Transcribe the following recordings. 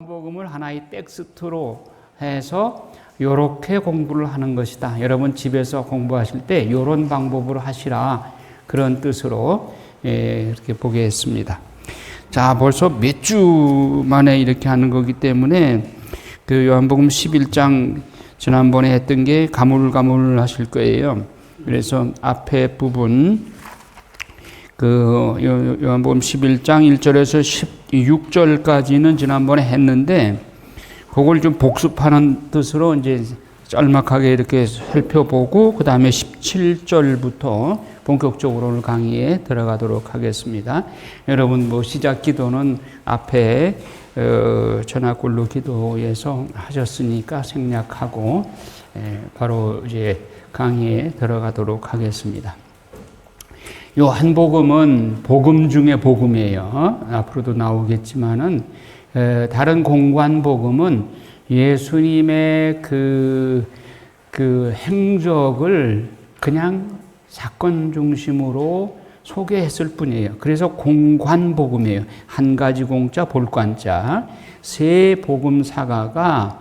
복음을 하나의 텍스트로 해서 이렇게 공부를 하는 것이다. 여러분 집에서 공부하실 때 이런 방법으로 하시라. 그런 뜻으로 이렇게 보겠습니다. 자, 벌써 몇 주 만에 이렇게 하는 거기 때문에 그 요한복음 11장 지난번에 했던 게 가물가물 하실 거예요. 그래서 앞에 부분 그 요한복음 11장 1절에서 16절까지는 지난번에 했는데 그걸 좀 복습하는 뜻으로 이제 짤막하게 이렇게 살펴보고 그 다음에 17절부터 본격적으로 강의에 들어가도록 하겠습니다. 여러분 뭐 시작 기도는 앞에 전화골로 기도에서 하셨으니까 생략하고 바로 이제 강의에 들어가도록 하겠습니다. 요한복음은 복음 중에 복음이에요. 앞으로도 나오겠지만은 다른 공관복음은 예수님의 그 행적을 그냥 사건 중심으로 소개했을 뿐이에요. 그래서 공관복음이에요. 한 가지 공자 볼관자. 세 복음사가가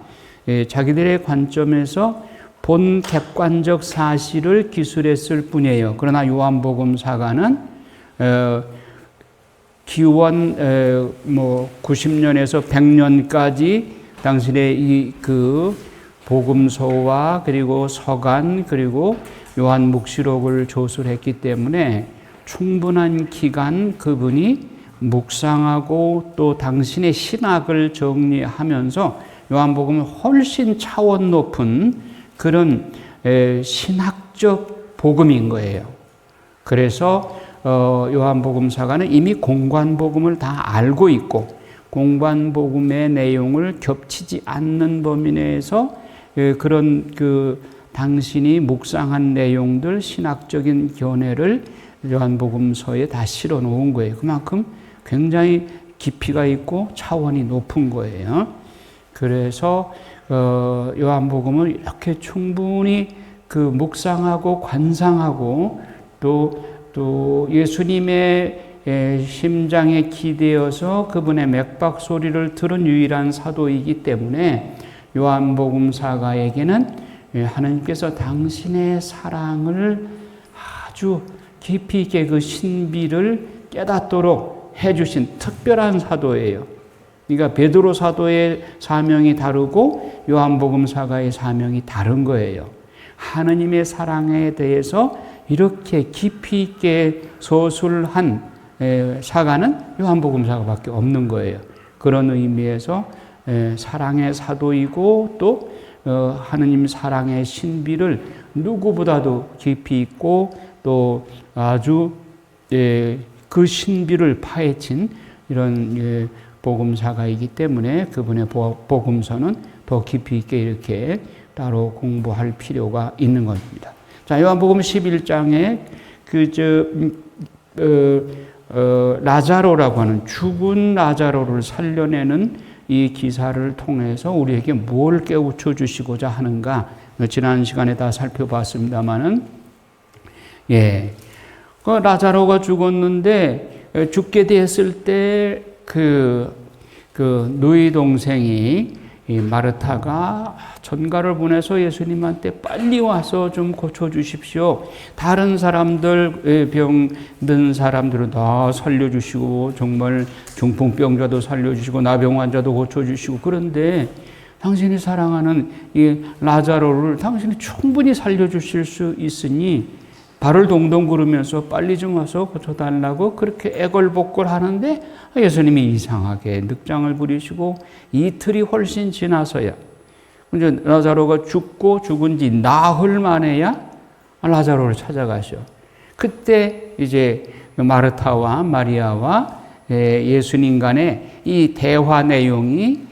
자기들의 관점에서 본 객관적 사실을 기술했을 뿐이에요. 그러나 요한복음사가는 기원 90년에서 100년까지 당신의 이 그 복음서와 그리고 서간 그리고 요한 묵시록을 조술했기 때문에 충분한 기간 그분이 묵상하고 또 당신의 신학을 정리하면서 요한복음은 훨씬 차원 높은 그런 신학적 복음인 거예요. 그래서 요한복음사가는 이미 공관복음을 다 알고 있고 공관복음의 내용을 겹치지 않는 범위 내에서 그런 그 당신이 묵상한 내용들 신학적인 견해를 요한복음서에 다 실어 놓은 거예요. 그만큼 굉장히 깊이가 있고 차원이 높은 거예요. 그래서 요한복음을 이렇게 충분히 그 묵상하고 관상하고 또 예수님의 심장에 기대어서 그분의 맥박 소리를 들은 유일한 사도이기 때문에 요한복음사가에게는 하나님께서 당신의 사랑을 아주 깊이 있게 그 신비를 깨닫도록 해주신 특별한 사도예요. 그러니까 베드로 사도의 사명이 다르고 요한복음사가의 사명이 다른 거예요. 하느님의 사랑에 대해서 이렇게 깊이 있게 서술한 사가는 요한복음사가밖에 없는 거예요. 그런 의미에서 사랑의 사도이고 또 하느님 사랑의 신비를 누구보다도 깊이 있고 또 아주 그 신비를 파헤친 이런 복음사가이기 때문에 그분의 복음서는 더 깊이 있게 이렇게 따로 공부할 필요가 있는 겁니다. 자, 요한복음 11장에 라자로라고 하는 죽은 라자로를 살려내는 이 기사를 통해서 우리에게 뭘 깨우쳐 주시고자 하는가 지난 시간에 다 살펴봤습니다만은 그 라자로가 죽었는데 죽게 됐을 때 그 누이 동생이 이 마르타가 전가를 보내서 예수님한테 빨리 와서 좀 고쳐주십시오. 다른 사람들, 병든 사람들은 다 살려주시고 정말 중풍병자도 살려주시고 나병 환자도 고쳐주시고 그런데 당신이 사랑하는 이 라자로를 당신이 충분히 살려주실 수 있으니 발을 동동 구르면서 빨리 좀 와서 고쳐달라고 그렇게 애걸복걸 하는데 예수님이 이상하게 늑장을 부리시고 이틀이 훨씬 지나서야 이제 라자로가 죽은 지 나흘 만에야 라자로를 찾아가셔. 그때 이제 마르타와 마리아와 예수님 간의 이 대화 내용이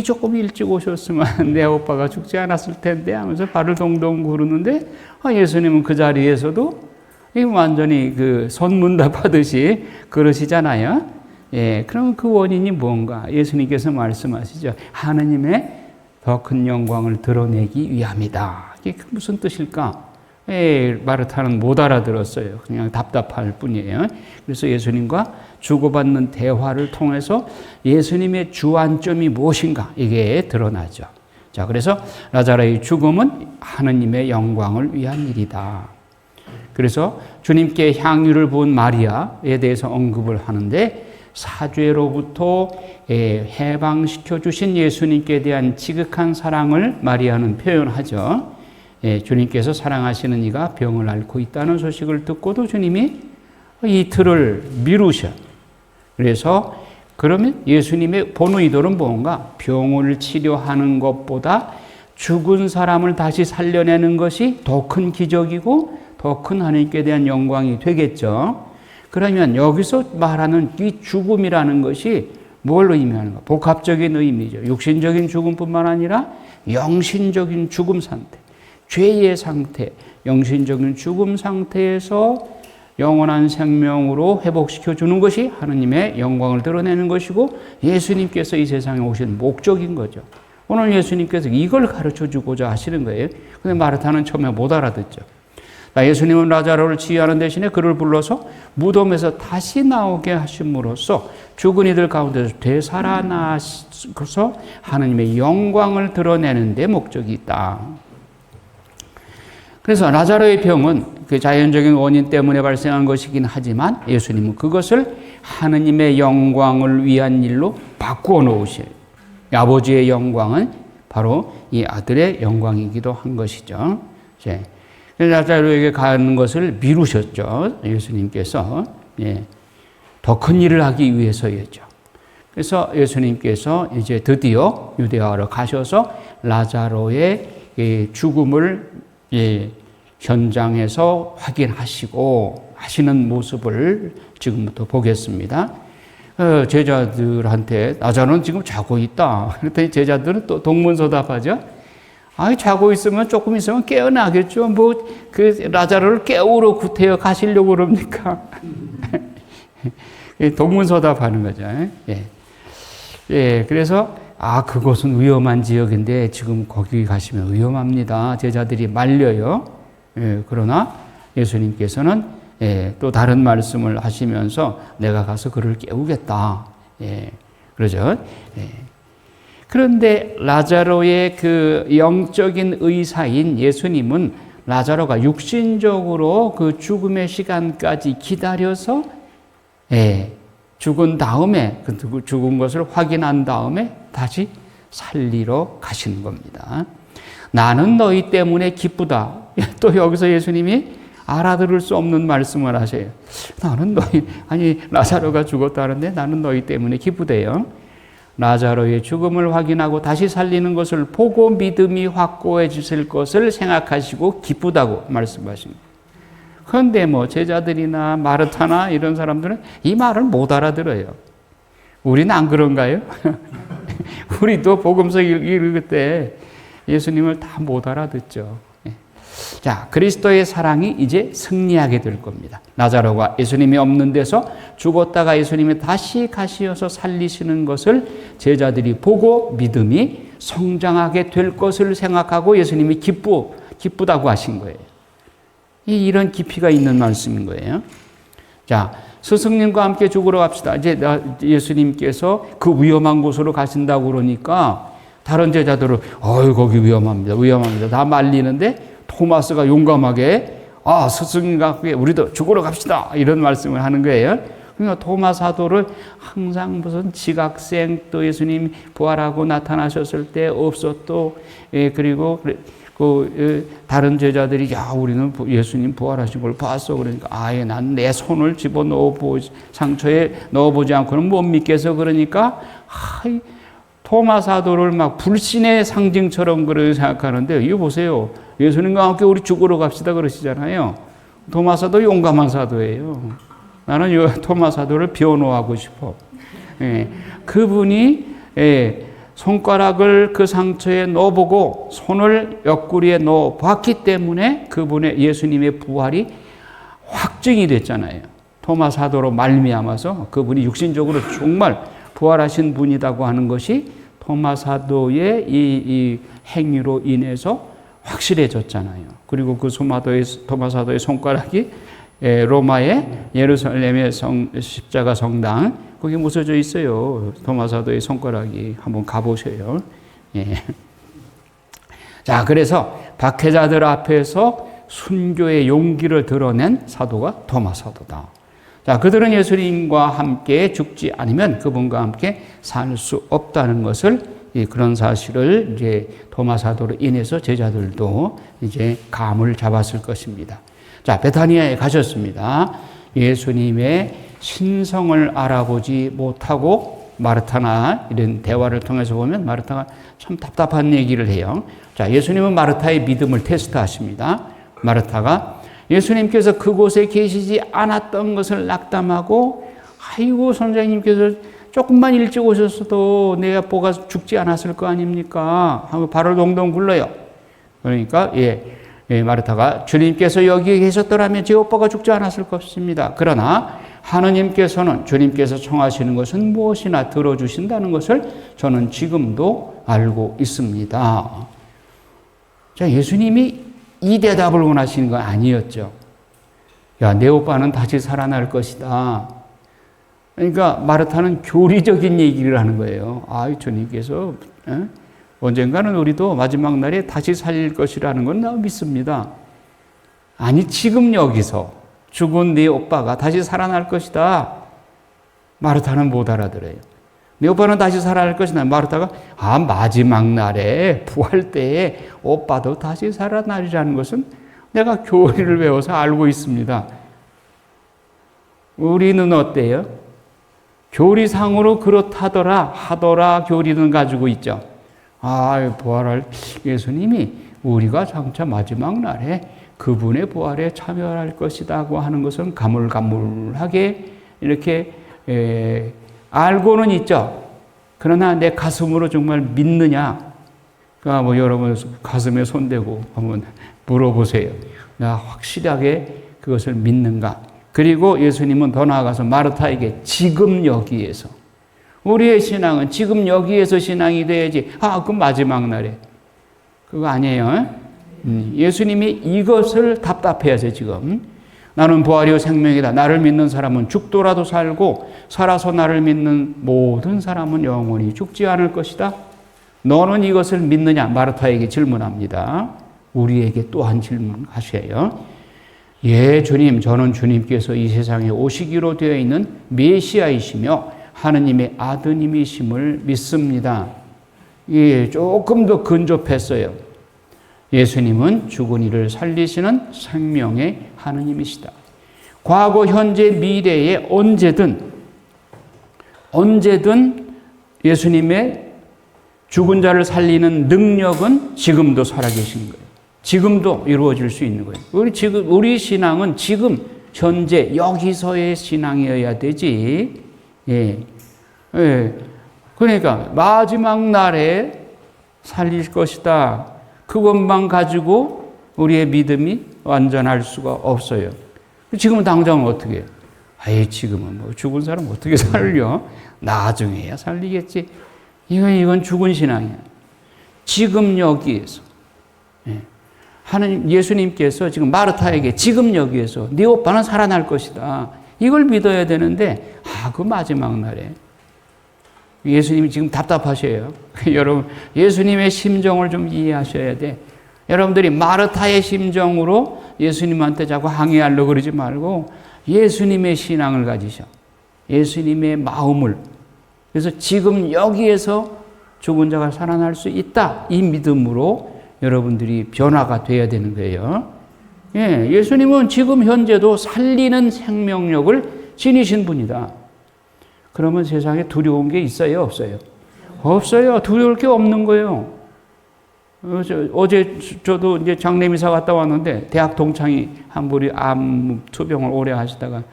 조금 일찍 오셨으면 내 오빠가 죽지 않았을 텐데 하면서 발을 동동 구르는데 예수님은 그 자리에서도 완전히 그 선문답하듯이 그러시잖아요. 그럼 그 원인이 뭔가? 예수님께서 말씀하시죠. 하느님의 더 큰 영광을 드러내기 위함이다. 이게 무슨 뜻일까? 마르타는 못 알아들었어요. 그냥 답답할 뿐이에요. 그래서 예수님과 주고받는 대화를 통해서 예수님의 주안점이 무엇인가 이게 드러나죠. 자, 그래서 라자로의 죽음은 하느님의 영광을 위한 일이다. 그래서 주님께 향유를 부은 마리아에 대해서 언급을 하는데 사죄로부터 해방시켜 주신 예수님께 대한 지극한 사랑을 마리아는 표현하죠. 주님께서 사랑하시는 이가 병을 앓고 있다는 소식을 듣고도 주님이 이틀을 미루셔. 그래서 그러면 예수님의 본 의도는 뭔가? 병을 치료하는 것보다 죽은 사람을 다시 살려내는 것이 더 큰 기적이고 더 큰 하나님께 대한 영광이 되겠죠. 그러면 여기서 말하는 이 죽음이라는 것이 뭘 의미하는가? 복합적인 의미죠. 육신적인 죽음뿐만 아니라 영신적인 죽음 상태, 죄의 상태, 영신적인 죽음 상태에서 영원한 생명으로 회복시켜 주는 것이 하느님의 영광을 드러내는 것이고 예수님께서 이 세상에 오신 목적인 거죠. 오늘 예수님께서 이걸 가르쳐 주고자 하시는 거예요. 근데 마르타는 처음에 못 알아듣죠. 예수님은 라자로를 치유하는 대신에 그를 불러서 무덤에서 다시 나오게 하심으로써 죽은 이들 가운데서 되살아나서 하느님의 영광을 드러내는 데 목적이 있다. 그래서 라자로의 병은 그 자연적인 원인 때문에 발생한 것이긴 하지만 예수님은 그것을 하느님의 영광을 위한 일로 바꾸어 놓으셔요. 아버지의 영광은 바로 이 아들의 영광이기도 한 것이죠. 라자로에게 가는 것을 미루셨죠. 예수님께서. 더 큰 일을 하기 위해서였죠. 그래서 예수님께서 이제 드디어 유대아로 가셔서 라자로의 죽음을 현장에서 확인하시고 하시는 모습을 지금부터 보겠습니다. 제자들한테 라자로는 지금 자고 있다. 그랬더니 제자들은 또 동문서답하죠. 자고 있으면 조금 있으면 깨어나겠죠. 그 라자로를 깨우러 구태여 가시려고 그럽니까? 동문서답하는 거죠. 그래서 그곳은 위험한 지역인데 지금 거기 가시면 위험합니다. 제자들이 말려요. 그러나 예수님께서는 또 다른 말씀을 하시면서 내가 가서 그를 깨우겠다. 그러죠. 그런데 라자로의 그 영적인 의사인 예수님은 라자로가 육신적으로 그 죽음의 시간까지 기다려서 죽은 다음에 그 죽은 것을 확인한 다음에 다시 살리러 가시는 겁니다. 나는 너희 때문에 기쁘다. 또 여기서 예수님이 알아들을 수 없는 말씀을 하세요. 라자로가 죽었다는데 나는 너희 때문에 기쁘대요. 라자로의 죽음을 확인하고 다시 살리는 것을 보고 믿음이 확고해지실 것을 생각하시고 기쁘다고 말씀하십니다. 그런데 제자들이나 마르타나 이런 사람들은 이 말을 못 알아들어요. 우리는 안 그런가요? 우리도 복음서 읽을 때 예수님을 다 못 알아듣죠. 자, 그리스도의 사랑이 이제 승리하게 될 겁니다. 라자로가 예수님이 없는 데서 죽었다가 예수님이 다시 가시어서 살리시는 것을 제자들이 보고 믿음이 성장하게 될 것을 생각하고 예수님이 기쁘다고 하신 거예요. 이런 깊이가 있는 말씀인 거예요. 자, 스승님과 함께 죽으러 갑시다. 이제 예수님께서 그 위험한 곳으로 가신다고 그러니까 다른 제자들은 거기 위험합니다. 다 말리는데 토마스가 용감하게 스승님과 함께 우리도 죽으러 갑시다. 이런 말씀을 하는 거예요. 그러니까 토마 사도를 항상 무슨 지각생 또 예수님 부활하고 나타나셨을 때 없었도 그리고 다른 제자들이 우리는 예수님 부활하신 걸 봤어. 그러니까 난 내 손을 상처에 넣어보지 않고는 못 믿겠어. 그러니까 토마 사도를 막 불신의 상징처럼 그렇게 생각하는데 이거 보세요. 예수님과 함께 우리 죽으러 갑시다 그러시잖아요. 토마 사도 용감한 사도예요. 나는 이 토마 사도를 변호하고 싶어. 그분이 손가락을 그 상처에 넣어보고 손을 옆구리에 넣어봤기 때문에 그분의 예수님의 부활이 확증이 됐잖아요. 토마 사도로 말미암아서 그분이 육신적으로 정말 부활하신 분이라고 하는 것이 토마 사도의 이 행위로 인해서 확실해졌잖아요. 그리고 그 토마 사도의 손가락이 로마의 예루살렘의 십자가 성당 거기 묻어져 있어요. 토마 사도의 손가락이 한번 가보세요. 예. 자, 그래서 박해자들 앞에서 순교의 용기를 드러낸 사도가 토마 사도다. 자, 그들은 예수님과 함께 죽지 않으면 그분과 함께 살 수 없다는 것을 그런 사실을 이제 토마 사도로 인해서 제자들도 이제 감을 잡았을 것입니다. 자, 베타니아에 가셨습니다. 예수님의 신성을 알아보지 못하고 마르타나 이런 대화를 통해서 보면 마르타가 참 답답한 얘기를 해요. 자, 예수님은 마르타의 믿음을 테스트하십니다. 마르타가 예수님께서 그곳에 계시지 않았던 것을 낙담하고 아이고 선생님께서 조금만 일찍 오셨어도 내 아빠가 죽지 않았을 거 아닙니까? 하고 발을 동동 굴러요. 그러니까 마르타가 주님께서 여기에 계셨더라면 제 오빠가 죽지 않았을 것입니다. 그러나 하느님께서는 주님께서 청하시는 것은 무엇이나 들어주신다는 것을 저는 지금도 알고 있습니다. 자, 예수님이 이 대답을 원하시는 건 아니었죠. 야, 내 오빠는 다시 살아날 것이다. 그러니까 마르타는 교리적인 얘기를 하는 거예요. 아, 주님께서 언젠가는 우리도 마지막 날에 다시 살릴 것이라는 건 나 믿습니다. 아니, 지금 여기서 죽은 네 오빠가 다시 살아날 것이다. 마르타는 못 알아들어요. 네 오빠는 다시 살아날 것이다. 마르타가 마지막 날에 부활 때에 오빠도 다시 살아나리라는 것은 내가 교리를 외워서 알고 있습니다. 우리는 어때요? 교리상으로 그렇다더라 하더라 교리는 가지고 있죠. 부활할 예수님이 우리가 장차 마지막 날에 그분의 부활에 참여할 것이라고 하는 것은 가물가물하게 이렇게 알고는 있죠. 그러나 내 가슴으로 정말 믿느냐? 그러니까 여러분 가슴에 손대고 한번 물어보세요. 나 확실하게 그것을 믿는가? 그리고 예수님은 더 나아가서 마르타에게 지금 여기에서 우리의 신앙은 지금 여기에서 신앙이 돼야지. 그 마지막 날에 그거 아니에요. 예수님이 이것을 답답해하세요. 지금 나는 부활이요 생명이다. 나를 믿는 사람은 죽더라도 살고 살아서 나를 믿는 모든 사람은 영원히 죽지 않을 것이다. 너는 이것을 믿느냐? 마르타에게 질문합니다. 우리에게 또한 질문하셔요. 예, 주님, 저는 주님께서 이 세상에 오시기로 되어 있는 메시아이시며 하느님의 아드님이심을 믿습니다. 예, 조금 더 근접했어요. 예수님은 죽은 이를 살리시는 생명의 하느님이시다. 과거, 현재, 미래에 언제든 예수님의 죽은 자를 살리는 능력은 지금도 살아계신 거예요. 지금도 이루어질 수 있는 거예요. 우리 신앙은 지금, 현재, 여기서의 신앙이어야 되지. 예. 그러니까, 마지막 날에 살릴 것이다. 그것만 가지고 우리의 믿음이 완전할 수가 없어요. 지금은 당장은 어떻게 해요? 지금은 죽은 사람 어떻게 살려? 나중에야 살리겠지. 이건 죽은 신앙이야. 지금 여기에서. 하느님, 예수님께서 지금 마르타에게 지금 여기에서 네 오빠는 살아날 것이다. 이걸 믿어야 되는데, 그 마지막 날에. 예수님이 지금 답답하셔요. 여러분, 예수님의 심정을 좀 이해하셔야 돼. 여러분들이 마르타의 심정으로 예수님한테 자꾸 항의하려고 그러지 말고 예수님의 신앙을 가지셔. 예수님의 마음을. 그래서 지금 여기에서 죽은 자가 살아날 수 있다. 이 믿음으로 여러분들이 변화가 돼야 되는 거예요. 예수님은 지금 현재도 살리는 생명력을 지니신 분이다. 그러면 세상에 두려운 게 있어요? 없어요? 없어요. 두려울 게 없는 거예요. 어제 저도 이제 장례미사 갔다 왔는데 대학 동창이 한 분이 암 투병을 오래 하시다가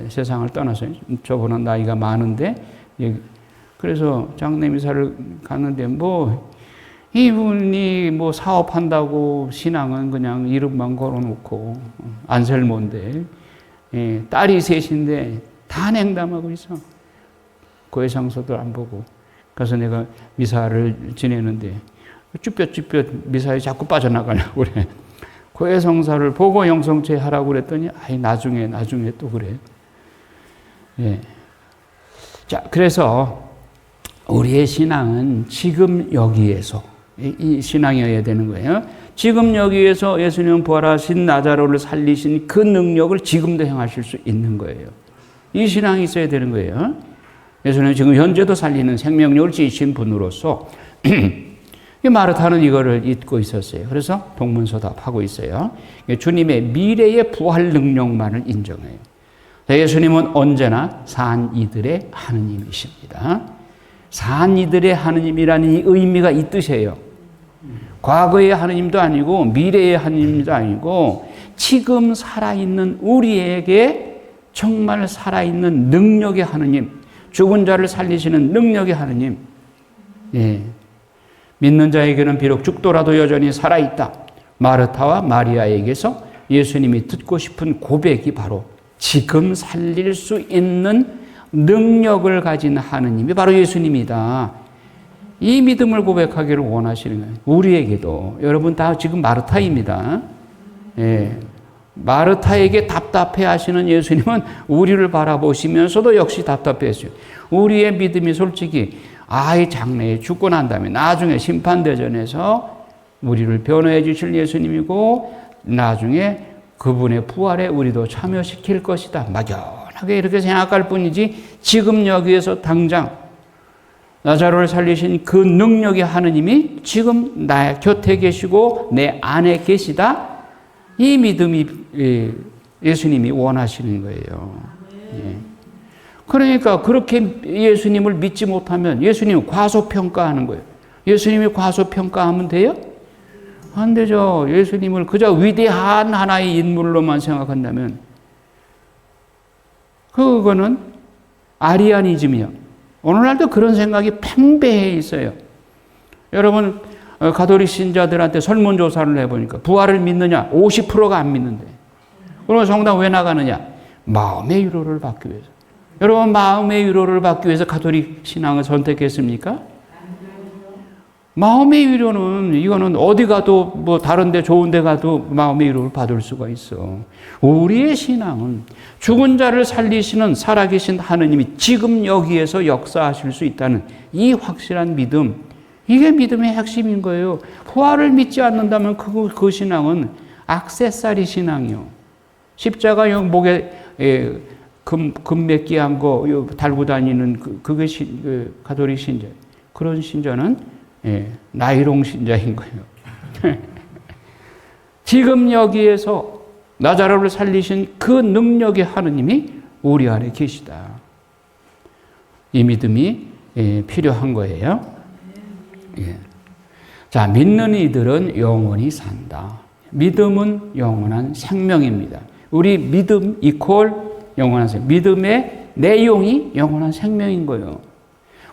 세상을 떠나서 저보다 나이가 많은데 그래서 장례미사를 갔는데 이분이 사업한다고 신앙은 그냥 이름만 걸어놓고 안셀모인데 딸이 셋인데 다 냉담하고 있어. 고해상서도 안 보고. 그래서 내가 미사를 지내는데 쭈뼛쭈뼛 미사에 자꾸 빠져나가려고 그래. 고해성사를 보고 영성체 하라고 그랬더니, 나중에 또 그래. 예. 자, 그래서 우리의 신앙은 지금 여기에서, 이 신앙이어야 되는 거예요. 지금 여기에서 예수님 부활하신 나자로를 살리신 그 능력을 지금도 행하실 수 있는 거예요. 이 신앙이 있어야 되는 거예요. 예수님은 지금 현재도 살리는 생명력을 지신 분으로서 마르타는 이거를 잊고 있었어요. 그래서 동문서답하고 있어요. 주님의 미래의 부활 능력만을 인정해요. 예수님은 언제나 산 이들의 하느님이십니다. 산 이들의 하느님이라는 이 의미가 이 뜻이에요. 과거의 하느님도 아니고 미래의 하느님도 아니고 지금 살아있는 우리에게 정말 살아있는 능력의 하느님, 죽은 자를 살리시는 능력의 하느님. 예. 믿는 자에게는 비록 죽더라도 여전히 살아있다. 마르타와 마리아에게서 예수님이 듣고 싶은 고백이 바로 지금 살릴 수 있는 능력을 가진 하느님이 바로 예수님이다. 이 믿음을 고백하기를 원하시는 거예요. 우리에게도. 여러분 다 지금 마르타입니다. 예. 마르타에게 답답해 하시는 예수님은 우리를 바라보시면서도 역시 답답해 하시죠. 우리의 믿음이 솔직히 아이 장래에 죽고 난 다음에 나중에 심판대전에서 우리를 변호해 주실 예수님이고 나중에 그분의 부활에 우리도 참여시킬 것이다. 막연하게 이렇게 생각할 뿐이지 지금 여기에서 당장 나자로를 살리신 그 능력의 하느님이 지금 나의 곁에 계시고 내 안에 계시다. 이 믿음이 예수님이 원하시는 거예요. 예. 그러니까 그렇게 예수님을 믿지 못하면 예수님을 과소평가하는 거예요. 예수님이 과소평가하면 돼요? 안 되죠. 예수님을 그저 위대한 하나의 인물로만 생각한다면 그거는 아리아니즘이요. 오늘날도 그런 생각이 팽배해 있어요. 여러분 가톨릭 신자들한테 설문조사를 해보니까 부활을 믿느냐? 50%가 안 믿는데. 그러면 성당 왜 나가느냐? 마음의 위로를 받기 위해서. 여러분 마음의 위로를 받기 위해서 가톨릭 신앙을 선택했습니까? 마음의 위로는 이거는 어디 가도 뭐 다른 데 좋은 데 가도 마음의 위로를 받을 수가 있어. 우리의 신앙은 죽은 자를 살리시는 살아계신 하느님이 지금 여기에서 역사하실 수 있다는 이 확실한 믿음, 이게 믿음의 핵심인 거예요. 부활을 믿지 않는다면 그 신앙은 액세서리 신앙이요. 십자가 목에 금 몇 개 한 거 달고 다니는 그게 가톨릭 신자. 그런 신자는 나이롱 신자인 거예요. 지금 여기에서 나자로를 살리신 그 능력의 하느님이 우리 안에 계시다. 이 믿음이 필요한 거예요. 예. 자, 믿는 이들은 영원히 산다. 믿음은 영원한 생명입니다. 우리 믿음 이퀄 영원한 생명. 믿음의 내용이 영원한 생명인 거예요.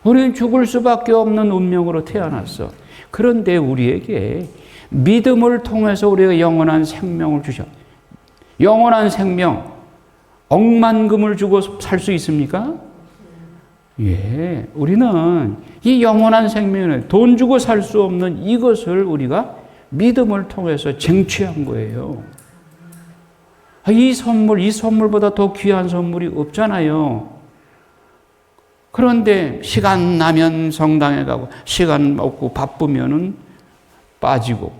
우리는 죽을 수밖에 없는 운명으로 태어났어. 그런데 우리에게 믿음을 통해서 우리가 영원한 생명을 주셔. 영원한 생명, 억만금을 주고 살 수 있습니까? 예, 우리는 이 영원한 생명을 돈 주고 살 수 없는 이것을 우리가 믿음을 통해서 쟁취한 거예요. 이 선물보다 더 귀한 선물이 없잖아요. 그런데 시간 나면 성당에 가고 시간 없고 바쁘면은 빠지고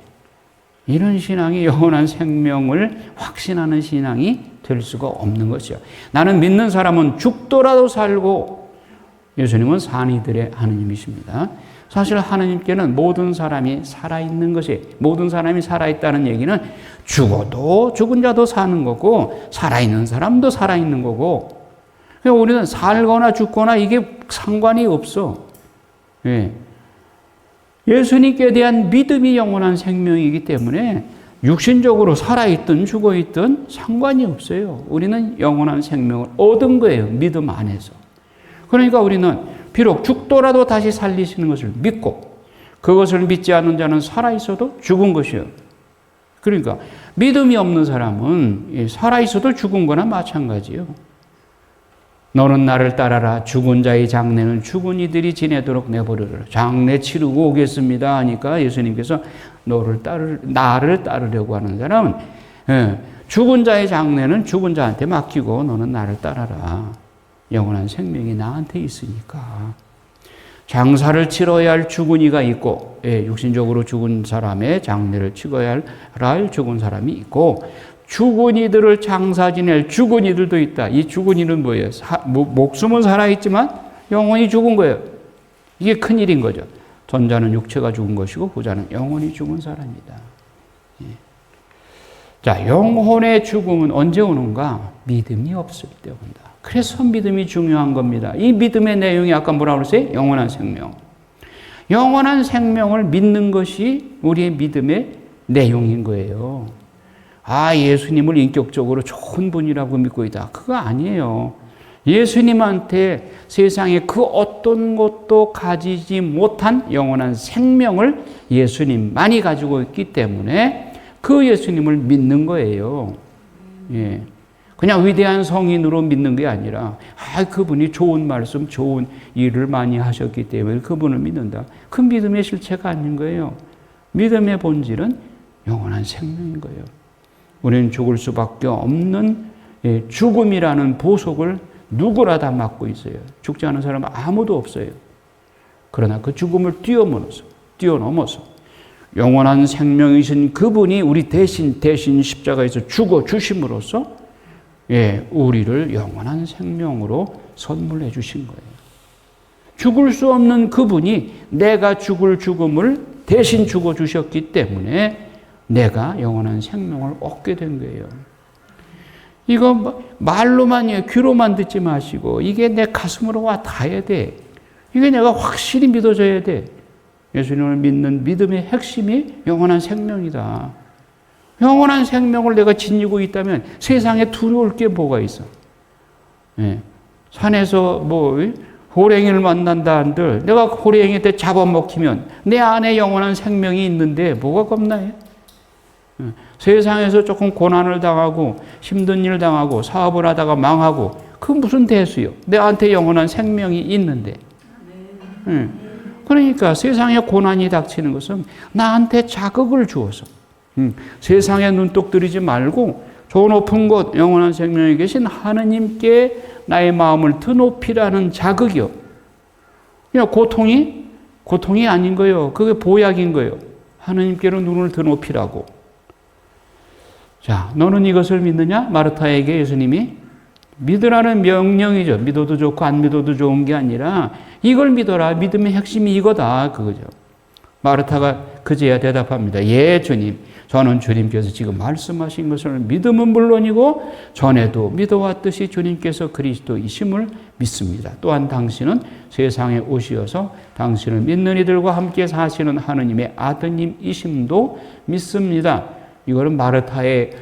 이런 신앙이 영원한 생명을 확신하는 신앙이 될 수가 없는 것이죠. 나는 믿는 사람은 죽더라도 살고 예수님은 산이들의 하느님이십니다. 사실 하느님께는 모든 사람이 살아있는 것이 모든 사람이 살아있다는 얘기는 죽어도 죽은 자도 사는 거고 살아있는 사람도 살아있는 거고 우리는 살거나 죽거나 이게 상관이 없어. 예. 예수님께 대한 믿음이 영원한 생명이기 때문에 육신적으로 살아있든 죽어있든 상관이 없어요. 우리는 영원한 생명을 얻은 거예요. 믿음 안에서. 그러니까 우리는 비록 죽더라도 다시 살리시는 것을 믿고 그것을 믿지 않는 자는 살아있어도 죽은 것이에요. 그러니까 믿음이 없는 사람은 살아있어도 죽은 거나 마찬가지예요. 너는 나를 따라라. 죽은 자의 장례는 죽은 이들이 지내도록 내버려라. 장례 치르고 오겠습니다 하니까 예수님께서 나를 따르려고 하는 사람은 죽은 자의 장례는 죽은 자한테 맡기고 너는 나를 따라라. 영원한 생명이 나한테 있으니까. 장사를 치러야 할 죽은 이가 있고, 육신적으로 죽은 사람의 장례를 치러야 할 죽은 사람이 있고, 죽은 이들을 장사 지낼 죽은 이들도 있다. 이 죽은 이는 뭐예요? 목숨은 살아있지만 영원히 죽은 거예요. 이게 큰일인 거죠. 전자는 육체가 죽은 것이고 후자는 영원히 죽은 사람이다. 자, 영혼의 죽음은 언제 오는가? 믿음이 없을 때 온다. 그래서 믿음이 중요한 겁니다. 이 믿음의 내용이 아까 뭐라고 그랬어요? 영원한 생명. 영원한 생명을 믿는 것이 우리의 믿음의 내용인 거예요. 예수님을 인격적으로 좋은 분이라고 믿고 있다. 그거 아니에요. 예수님한테 세상에 그 어떤 것도 가지지 못한 영원한 생명을 예수님만이 가지고 있기 때문에 그 예수님을 믿는 거예요. 그냥 위대한 성인으로 믿는 게 아니라 그분이 좋은 말씀, 좋은 일을 많이 하셨기 때문에 그분을 믿는다. 그 믿음의 실체가 아닌 거예요. 믿음의 본질은 영원한 생명인 거예요. 우리는 죽을 수밖에 없는 죽음이라는 보석을 누구나 다 맡고 있어요. 죽지 않은 사람은 아무도 없어요. 그러나 그 죽음을 뛰어넘어서 영원한 생명이신 그분이 우리 대신 십자가에서 죽어 주심으로써 우리를 영원한 생명으로 선물해 주신 거예요. 죽을 수 없는 그분이 내가 죽을 죽음을 대신 죽어 주셨기 때문에 내가 영원한 생명을 얻게 된 거예요. 이거 말로만, 귀로만 듣지 마시고 이게 내 가슴으로 와 닿아야 돼. 이게 내가 확실히 믿어져야 돼. 예수님을 믿는 믿음의 핵심이 영원한 생명이다. 영원한 생명을 내가 지니고 있다면 세상에 두려울 게 뭐가 있어? 산에서 호랭이를 만난다 한들 내가 호랭이한테 잡아먹히면 내 안에 영원한 생명이 있는데 뭐가 겁나요? 세상에서 조금 고난을 당하고 힘든 일 당하고 사업을 하다가 망하고 그 무슨 대수요? 내한테 영원한 생명이 있는데. 그러니까 세상에 고난이 닥치는 것은 나한테 자극을 주어서 세상에 눈독 들이지 말고 저 높은 곳 영원한 생명에 계신 하느님께 나의 마음을 드높이라는 자극이요. 그냥 고통이 아닌 거예요. 그게 보약인 거예요. 하느님께로 눈을 드높이라고. 자, 너는 이것을 믿느냐? 마르타에게 예수님이 믿으라는 명령이죠. 믿어도 좋고 안 믿어도 좋은 게 아니라 이걸 믿어라. 믿음의 핵심이 이거다. 그거죠. 마르타가 그제야 대답합니다. 예, 주님. 저는 주님께서 지금 말씀하신 것을 믿음은 물론이고 전에도 믿어왔듯이 주님께서 그리스도이심을 믿습니다. 또한 당신은 세상에 오시어서 당신을 믿는 이들과 함께 사시는 하느님의 아드님이심도 믿습니다. 이거는 마르타의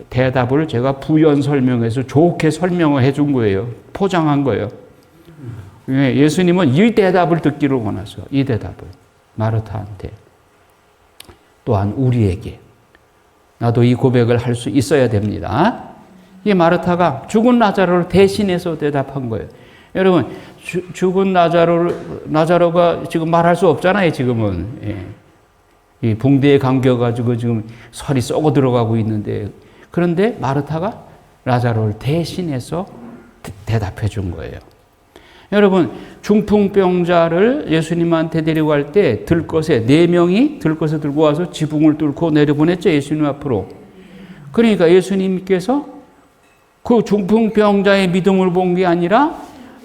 대답을 제가 부연 설명해서 좋게 설명을 해준 거예요. 포장한 거예요. 예수님은 이 대답을 듣기를 원하셔. 이 대답을 마르타한테. 또한 우리에게 나도 이 고백을 할 수 있어야 됩니다. 이 마르타가 죽은 나자로를 대신해서 대답한 거예요. 여러분 죽은 나자로가 지금 말할 수 없잖아요. 지금은. 이 붕대에 감겨가지고 지금 살이 썩어 들어가고 있는데 그런데 마르타가 라자로를 대신해서 대답해 준 거예요. 여러분 중풍병자를 예수님한테 데리고 갈 때 들것에 4명이 들것에 들고 와서 지붕을 뚫고 내려보냈죠. 예수님 앞으로. 그러니까 예수님께서 그 중풍병자의 믿음을 본 게 아니라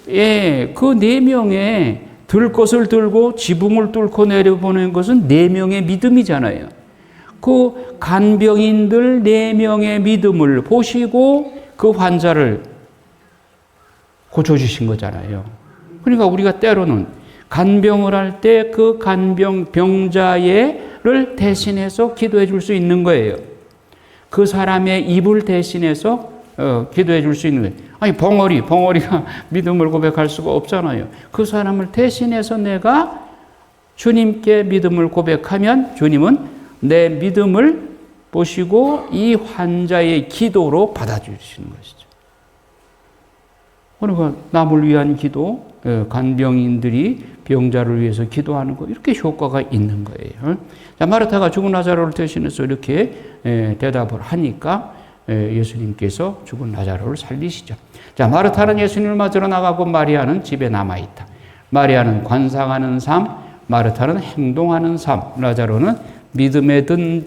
그 4명의 들것을 들고 지붕을 뚫고 내려보낸 것은 4명의 믿음이잖아요. 그 간병인들 4명의 믿음을 보시고 그 환자를 고쳐주신 거잖아요. 그러니까 우리가 때로는 간병을 할 때 그 병자를 대신해서 기도해 줄 수 있는 거예요. 그 사람의 입을 대신해서 기도해 줄 수 있는 거예요. 아니 벙어리가 믿음을 고백할 수가 없잖아요. 그 사람을 대신해서 내가 주님께 믿음을 고백하면 주님은 내 믿음을 보시고 이 환자의 기도로 받아주시는 것이죠. 그러니까 남을 위한 기도, 간병인들이 병자를 위해서 기도하는 거 이렇게 효과가 있는 거예요. 자, 마르타가 죽은 라자로를 대신해서 이렇게 대답을 하니까 예수님께서 죽은 라자로를 살리시죠. 자, 마르타는 예수님을 맞으러 나가고 마리아는 집에 남아있다. 마리아는 관상하는 삶, 마르타는 행동하는 삶, 라자로는 믿음에 든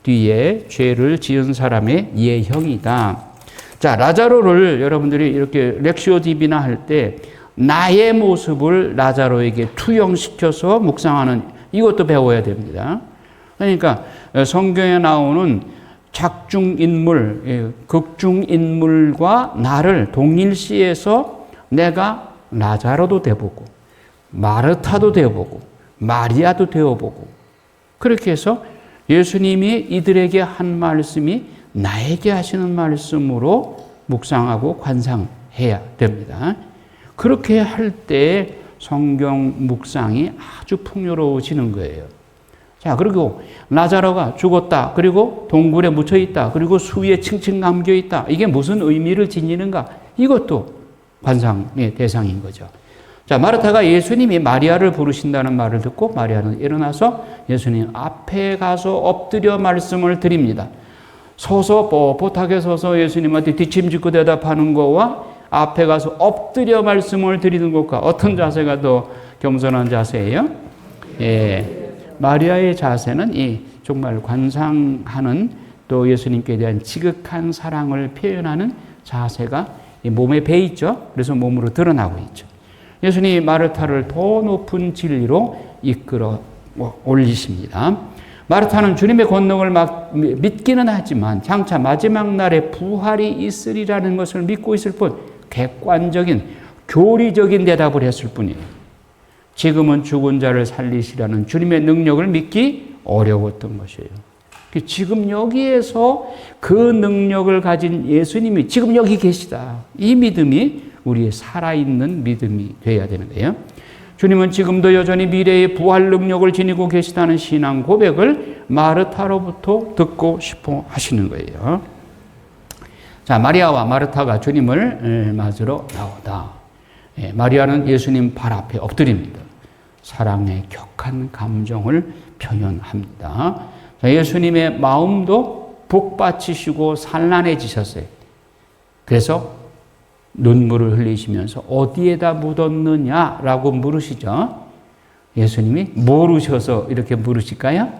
뒤에 죄를 지은 사람의 예형이다. 자, 라자로를 여러분들이 이렇게 렉시오 디비나 할 때 나의 모습을 라자로에게 투영시켜서 묵상하는 이것도 배워야 됩니다. 그러니까 성경에 나오는 작중인물, 극중인물과 나를 동일시해서 내가 라자로도 되어보고 마르타도 되어보고 마리아도 되어보고 그렇게 해서 예수님이 이들에게 한 말씀이 나에게 하시는 말씀으로 묵상하고 관상해야 됩니다. 그렇게 할 때 성경 묵상이 아주 풍요로워지는 거예요. 자, 그리고 라자로가 죽었다. 그리고 동굴에 묻혀 있다. 그리고 수위에 층층 남겨 있다. 이게 무슨 의미를 지니는가? 이것도 관상의 대상인 거죠. 자, 마르타가 예수님이 마리아를 부르신다는 말을 듣고 마리아는 일어나서 예수님 앞에 가서 엎드려 말씀을 드립니다. 서서 뻣뻣하게 서서 예수님한테 뒷짐짓고 대답하는 거와 앞에 가서 엎드려 말씀을 드리는 것과 어떤 자세가 더 겸손한 자세예요? 마리아의 자세는 정말 관상하는 또 예수님께 대한 지극한 사랑을 표현하는 자세가 몸에 배 있죠. 그래서 몸으로 드러나고 있죠. 예수님이 마르타를 더 높은 진리로 이끌어 올리십니다. 마르타는 주님의 권능을 믿기는 하지만 장차 마지막 날에 부활이 있으리라는 것을 믿고 있을 뿐 객관적인 교리적인 대답을 했을 뿐이에요. 지금은 죽은 자를 살리시라는 주님의 능력을 믿기 어려웠던 것이에요. 지금 여기에서 그 능력을 가진 예수님이 지금 여기 계시다. 이 믿음이 우리의 살아있는 믿음이 되어야 되는 거예요. 주님은 지금도 여전히 미래의 부활 능력을 지니고 계시다는 신앙 고백을 마르타로부터 듣고 싶어 하시는 거예요. 자, 마리아와 마르타가 주님을 맞으러 나오다. 마리아는 예수님 발 앞에 엎드립니다. 사랑의 격한 감정을 표현합니다. 자, 예수님의 마음도 복받치시고 산란해지셨어요. 그래서 눈물을 흘리시면서 어디에다 묻었느냐라고 물으시죠. 예수님이 모르셔서 이렇게 물으실까요?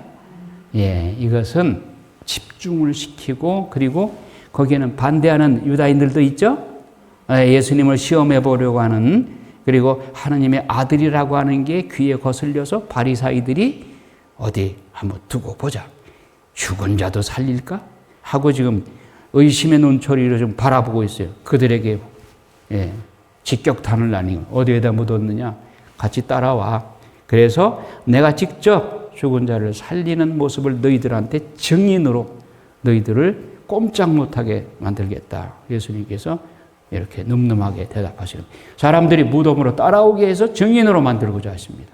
이것은 집중을 시키고 그리고 거기에는 반대하는 유다인들도 있죠. 예수님을 시험해 보려고 하는 그리고 하느님의 아들이라고 하는 게 귀에 거슬려서 바리사이들이 어디 한번 두고 보자. 죽은 자도 살릴까? 하고 지금 의심의 눈초리로 좀 바라보고 있어요. 그들에게 직격탄을 날리고 어디에다 묻었느냐? 같이 따라와. 그래서 내가 직접 죽은 자를 살리는 모습을 너희들한테 증인으로 너희들을 꼼짝 못하게 만들겠다. 예수님께서 이렇게 늠름하게 대답하시는 사람들이 무덤으로 따라오게 해서 증인으로 만들고자 하십니다.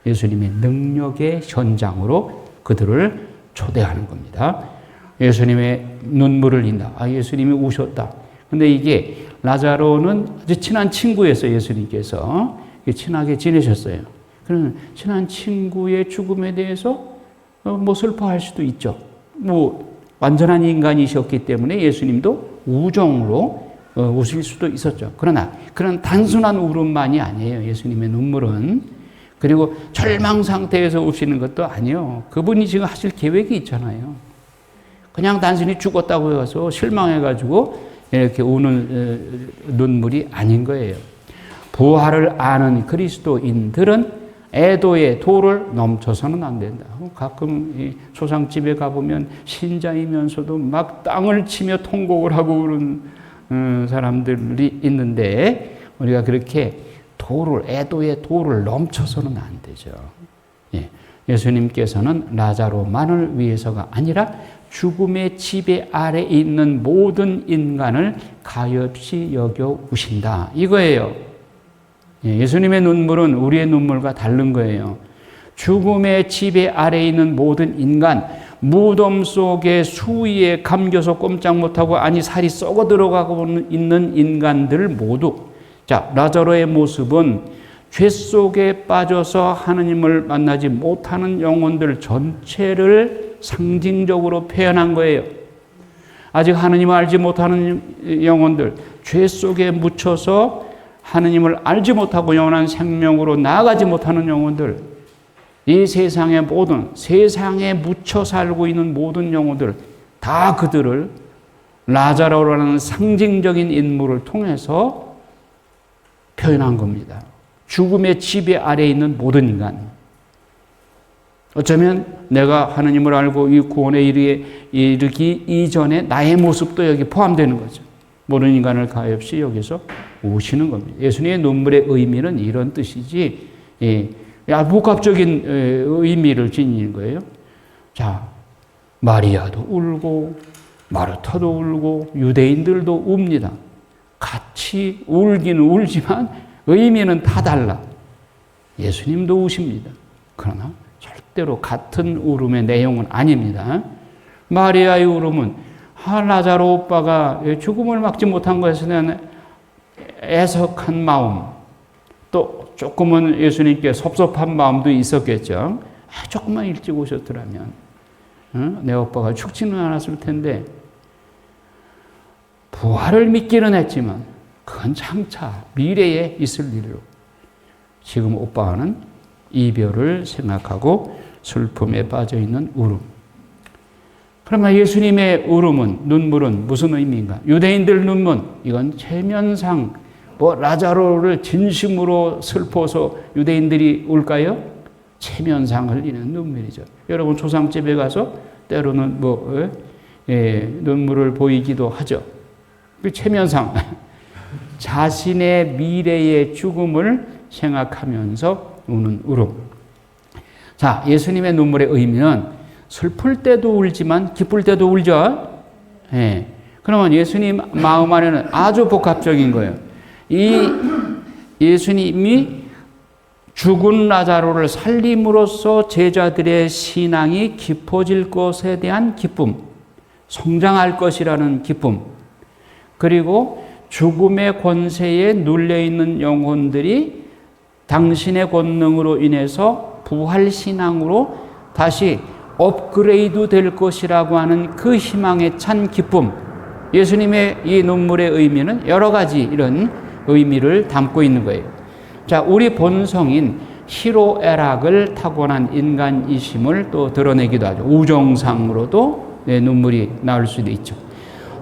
예수님의 능력의 현장으로 그들을 초대하는 겁니다. 예수님의 눈물을 흘린다. 예수님이 우셨다. 근데 이게 라자로는 아주 친한 친구였어요. 예수님께서 친하게 지내셨어요. 그러면 친한 친구의 죽음에 대해서 슬퍼할 수도 있죠. 완전한 인간이셨기 때문에 예수님도 우정으로 우실 수도 있었죠. 그러나 그런 단순한 울음만이 아니에요. 예수님의 눈물은. 그리고 절망 상태에서 우시는 것도 아니에요. 그분이 지금 하실 계획이 있잖아요. 그냥 단순히 죽었다고 해서 실망해가지고 이렇게 우는 눈물이 아닌 거예요. 부활을 아는 그리스도인들은 애도의 도를 넘쳐서는 안 된다. 가끔 초상집에 가보면 신자이면서도 막 땅을 치며 통곡을 하고 그런 사람들이 있는데 우리가 그렇게 애도의 도를 넘쳐서는 안 되죠. 예수님께서는 라자로만을 위해서가 아니라 죽음의 지배 아래에 있는 모든 인간을 가엾이 여겨 우신다. 이거예요. 예수님의 눈물은 우리의 눈물과 다른 거예요. 죽음의 지배 아래에 있는 모든 인간, 무덤 속에 수위에 감겨서 꼼짝 못하고 아니 살이 썩어 들어가고 있는 인간들 모두, 자, 라자로의 모습은 죄 속에 빠져서 하느님을 만나지 못하는 영혼들 전체를 상징적으로 표현한 거예요. 아직 하느님을 알지 못하는 영혼들, 죄 속에 묻혀서 하느님을 알지 못하고 영원한 생명으로 나아가지 못하는 영혼들, 이 세상의 모든, 세상에 묻혀 살고 있는 모든 영혼들, 다 그들을 라자로라는 상징적인 인물을 통해서 표현한 겁니다. 죽음의 지배 아래에 있는 모든 인간. 어쩌면 내가 하느님을 알고 이 구원에 이르기 이전에 나의 모습도 여기 포함되는 거죠. 모든 인간을 가엾이 여기서 오시는 겁니다. 예수님의 눈물의 의미는 이런 뜻이지, 복합적인 의미를 지니는 거예요. 자, 마리아도 울고 마르타도 울고 유대인들도 웁니다. 같이 울기는 울지만 의미는 다 달라. 예수님도 우십니다. 그러나 절대로 같은 울음의 내용은 아닙니다. 마리아의 울음은 라자로 오빠가 죽음을 막지 못한 것에 대한 애석한 마음, 또 조금은 예수님께 섭섭한 마음도 있었겠죠. 조금만 일찍 오셨더라면 내 오빠가 죽지는 않았을 텐데, 부활을 믿기는 했지만 그건 장차 미래에 있을 일로 지금 오빠는 이별을 생각하고 슬픔에 빠져있는 울음. 그러면 예수님의 울음은, 눈물은 무슨 의미인가? 유대인들 눈물, 이건 체면상 라자로를 진심으로 슬퍼서 유대인들이 울까요? 체면상 흘리는 눈물이죠. 여러분 초상집에 가서 때로는 눈물을 보이기도 하죠. 그 체면상 자신의 미래의 죽음을 생각하면서 우는 울음. 자, 예수님의 눈물의 의미는 슬플 때도 울지만 기쁠 때도 울죠. 그러면 예수님 마음 안에는 아주 복합적인 거예요. 이 예수님이 죽은 라자로를 살림으로써 제자들의 신앙이 깊어질 것에 대한 기쁨, 성장할 것이라는 기쁨, 그리고 죽음의 권세에 눌려있는 영혼들이 당신의 권능으로 인해서 부활신앙으로 다시 업그레이드 될 것이라고 하는 그 희망에 찬 기쁨. 예수님의 이 눈물의 의미는 여러 가지 이런 의미를 담고 있는 거예요. 자, 우리 본성인 희로애락을 타고난 인간이심을 또 드러내기도 하죠. 우정상으로도 눈물이 나올 수도 있죠.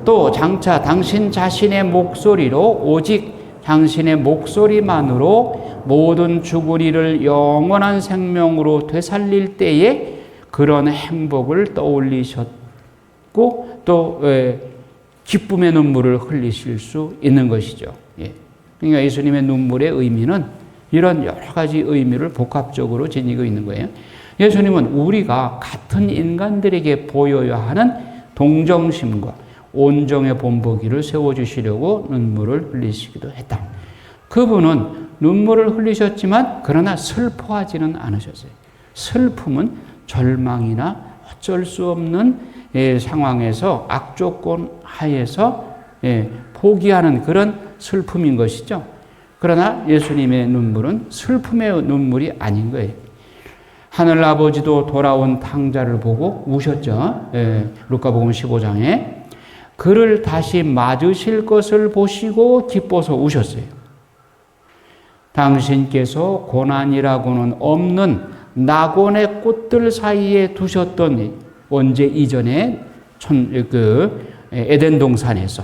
또 장차 당신 자신의 목소리로, 오직 당신의 목소리만으로 모든 죽은 이를 영원한 생명으로 되살릴 때에 그런 행복을 떠올리셨고 또 기쁨의 눈물을 흘리실 수 있는 것이죠. 그러니까 예수님의 눈물의 의미는 이런 여러 가지 의미를 복합적으로 지니고 있는 거예요. 예수님은 우리가 같은 인간들에게 보여야 하는 동정심과 온정의 본보기를 세워주시려고 눈물을 흘리시기도 했다. 그분은 눈물을 흘리셨지만 그러나 슬퍼하지는 않으셨어요. 슬픔은 절망이나 어쩔 수 없는 상황에서 악조건 하에서 포기하는 그런 슬픔인 것이죠. 그러나 예수님의 눈물은 슬픔의 눈물이 아닌 거예요. 하늘 아버지도 돌아온 탕자를 보고 우셨죠. 루카복음 15장에 그를 다시 맞으실 것을 보시고 기뻐서 우셨어요. 당신께서 고난이라고는 없는 낙원의 꽃들 사이에 두셨던 원죄 이전에 에덴 동산에서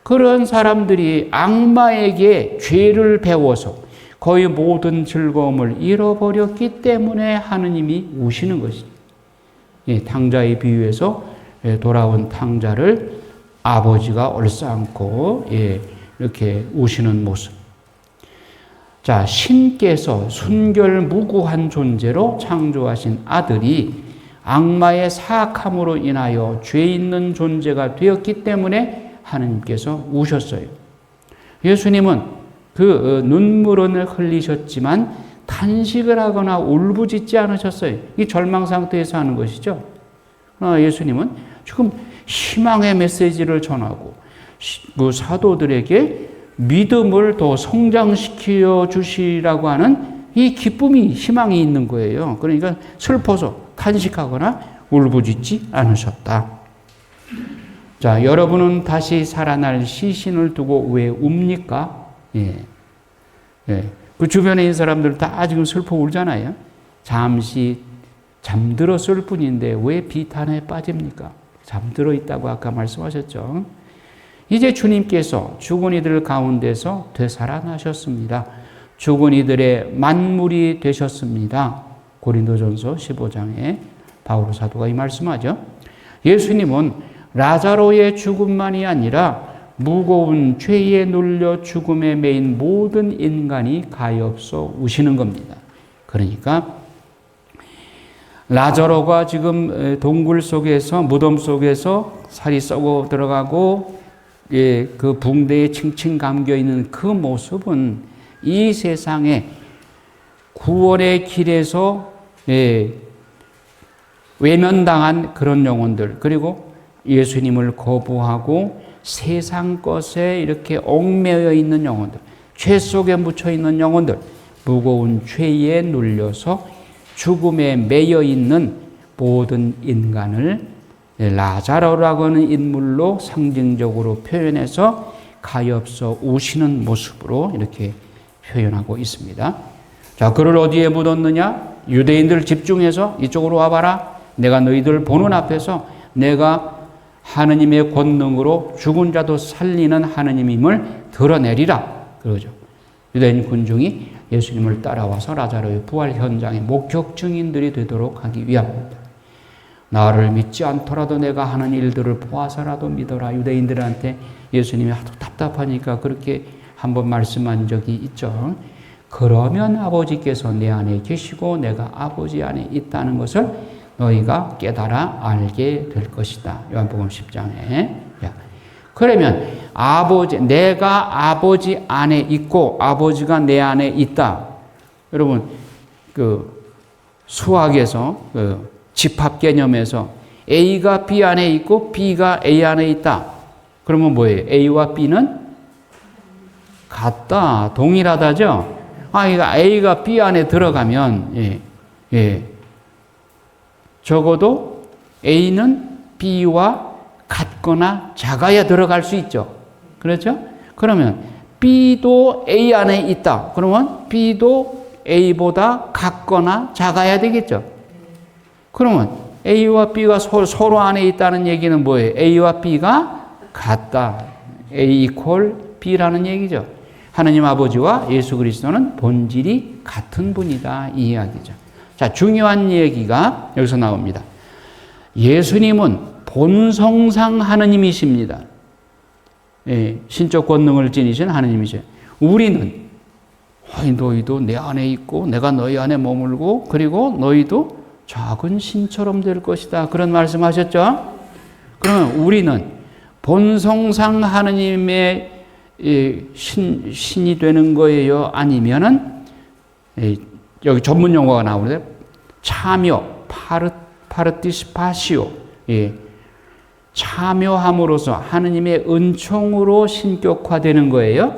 그런 사람들이 악마에게 죄를 배워서 거의 모든 즐거움을 잃어버렸기 때문에 하느님이 우시는 것이죠. 탕자의 비유에서 돌아온 탕자를 아버지가 얼싸안고 이렇게 우시는 모습. 자, 신께서 순결무구한 존재로 창조하신 아들이 악마의 사악함으로 인하여 죄 있는 존재가 되었기 때문에 하느님께서 우셨어요. 예수님은 그 눈물을 흘리셨지만 탄식을 하거나 울부짖지 않으셨어요. 이 절망 상태에서 하는 것이죠. 예수님은 지금 희망의 메시지를 전하고 그 사도들에게 믿음을 더 성장시켜 주시라고 하는 이 기쁨이, 희망이 있는 거예요. 그러니까 슬퍼서 탄식하거나 울부짖지 않으셨다. 자, 여러분은 다시 살아날 시신을 두고 왜 웁니까? 그 주변에 있는 사람들 다 지금 슬퍼 울잖아요. 잠시 잠들었을 뿐인데 왜 비탄에 빠집니까? 잠들어 있다고 아까 말씀하셨죠. 이제 주님께서 죽은 이들 가운데서 되살아나셨습니다. 죽은 이들의 만물이 되셨습니다. 고린도전서 15장에 바울 사도가 이 말씀하죠. 예수님은 라자로의 죽음만이 아니라 무거운 죄에 눌려 죽음에 매인 모든 인간이 가엾어 우시는 겁니다. 그러니까 라자로가 지금 동굴 속에서, 무덤 속에서 살이 썩어 들어가고 그 붕대에 칭칭 감겨 있는 그 모습은 이 세상에 구원의 길에서 외면당한 그런 영혼들, 그리고 예수님을 거부하고 세상 것에 이렇게 얽매여 있는 영혼들, 죄 속에 묻혀 있는 영혼들, 무거운 죄에 눌려서 죽음에 매여 있는 모든 인간을 라자로라고 하는 인물로 상징적으로 표현해서 가엾어 우시는 모습으로 이렇게 표현하고 있습니다. 자, 그를 어디에 묻었느냐? 유대인들 집중해서 이쪽으로 와봐라. 내가 너희들 보는 앞에서 내가 하느님의 권능으로 죽은 자도 살리는 하느님임을 드러내리라. 그러죠. 유대인 군중이 예수님을 따라와서 라자로의 부활 현장의 목격 증인들이 되도록 하기 위함입니다. 나를 믿지 않더라도 내가 하는 일들을 보아서라도 믿어라. 유대인들한테 예수님이 하도 답답하니까 그렇게 한번 말씀한 적이 있죠. 그러면 아버지께서 내 안에 계시고 내가 아버지 안에 있다는 것을 너희가 깨달아 알게 될 것이다. 요한복음 10장에. 그러면 내가 아버지 안에 있고 아버지가 내 안에 있다. 여러분, 수학에서 집합 개념에서 A가 B 안에 있고 B가 A 안에 있다. 그러면 뭐예요? A와 B는 같다, 동일하다죠? 그러니까 A가 B 안에 들어가면, 적어도 A는 B와 같거나 작아야 들어갈 수 있죠. 그렇죠? 그러면 B도 A 안에 있다. 그러면 B도 A보다 같거나 작아야 되겠죠. 그러면 A와 B가 서로 안에 있다는 얘기는 뭐예요? A와 B가 같다. A 이퀄 B라는 얘기죠. 하느님 아버지와 예수 그리스도는 본질이 같은 분이다. 이 이야기죠. 자, 중요한 얘기가 여기서 나옵니다. 예수님은 본성상 하느님이십니다. 신적 권능을 지니신 하느님이세요. 우리는 너희도 내 안에 있고 내가 너희 안에 머물고 그리고 너희도 작은 신처럼 될 것이다. 그런 말씀하셨죠? 그러면 우리는 본성상 하느님의 신이 되는 거예요? 아니면은 여기 전문 용어가 나오는데 참여, 파르티시파시오, 참여함으로써 하느님의 은총으로 신격화되는 거예요.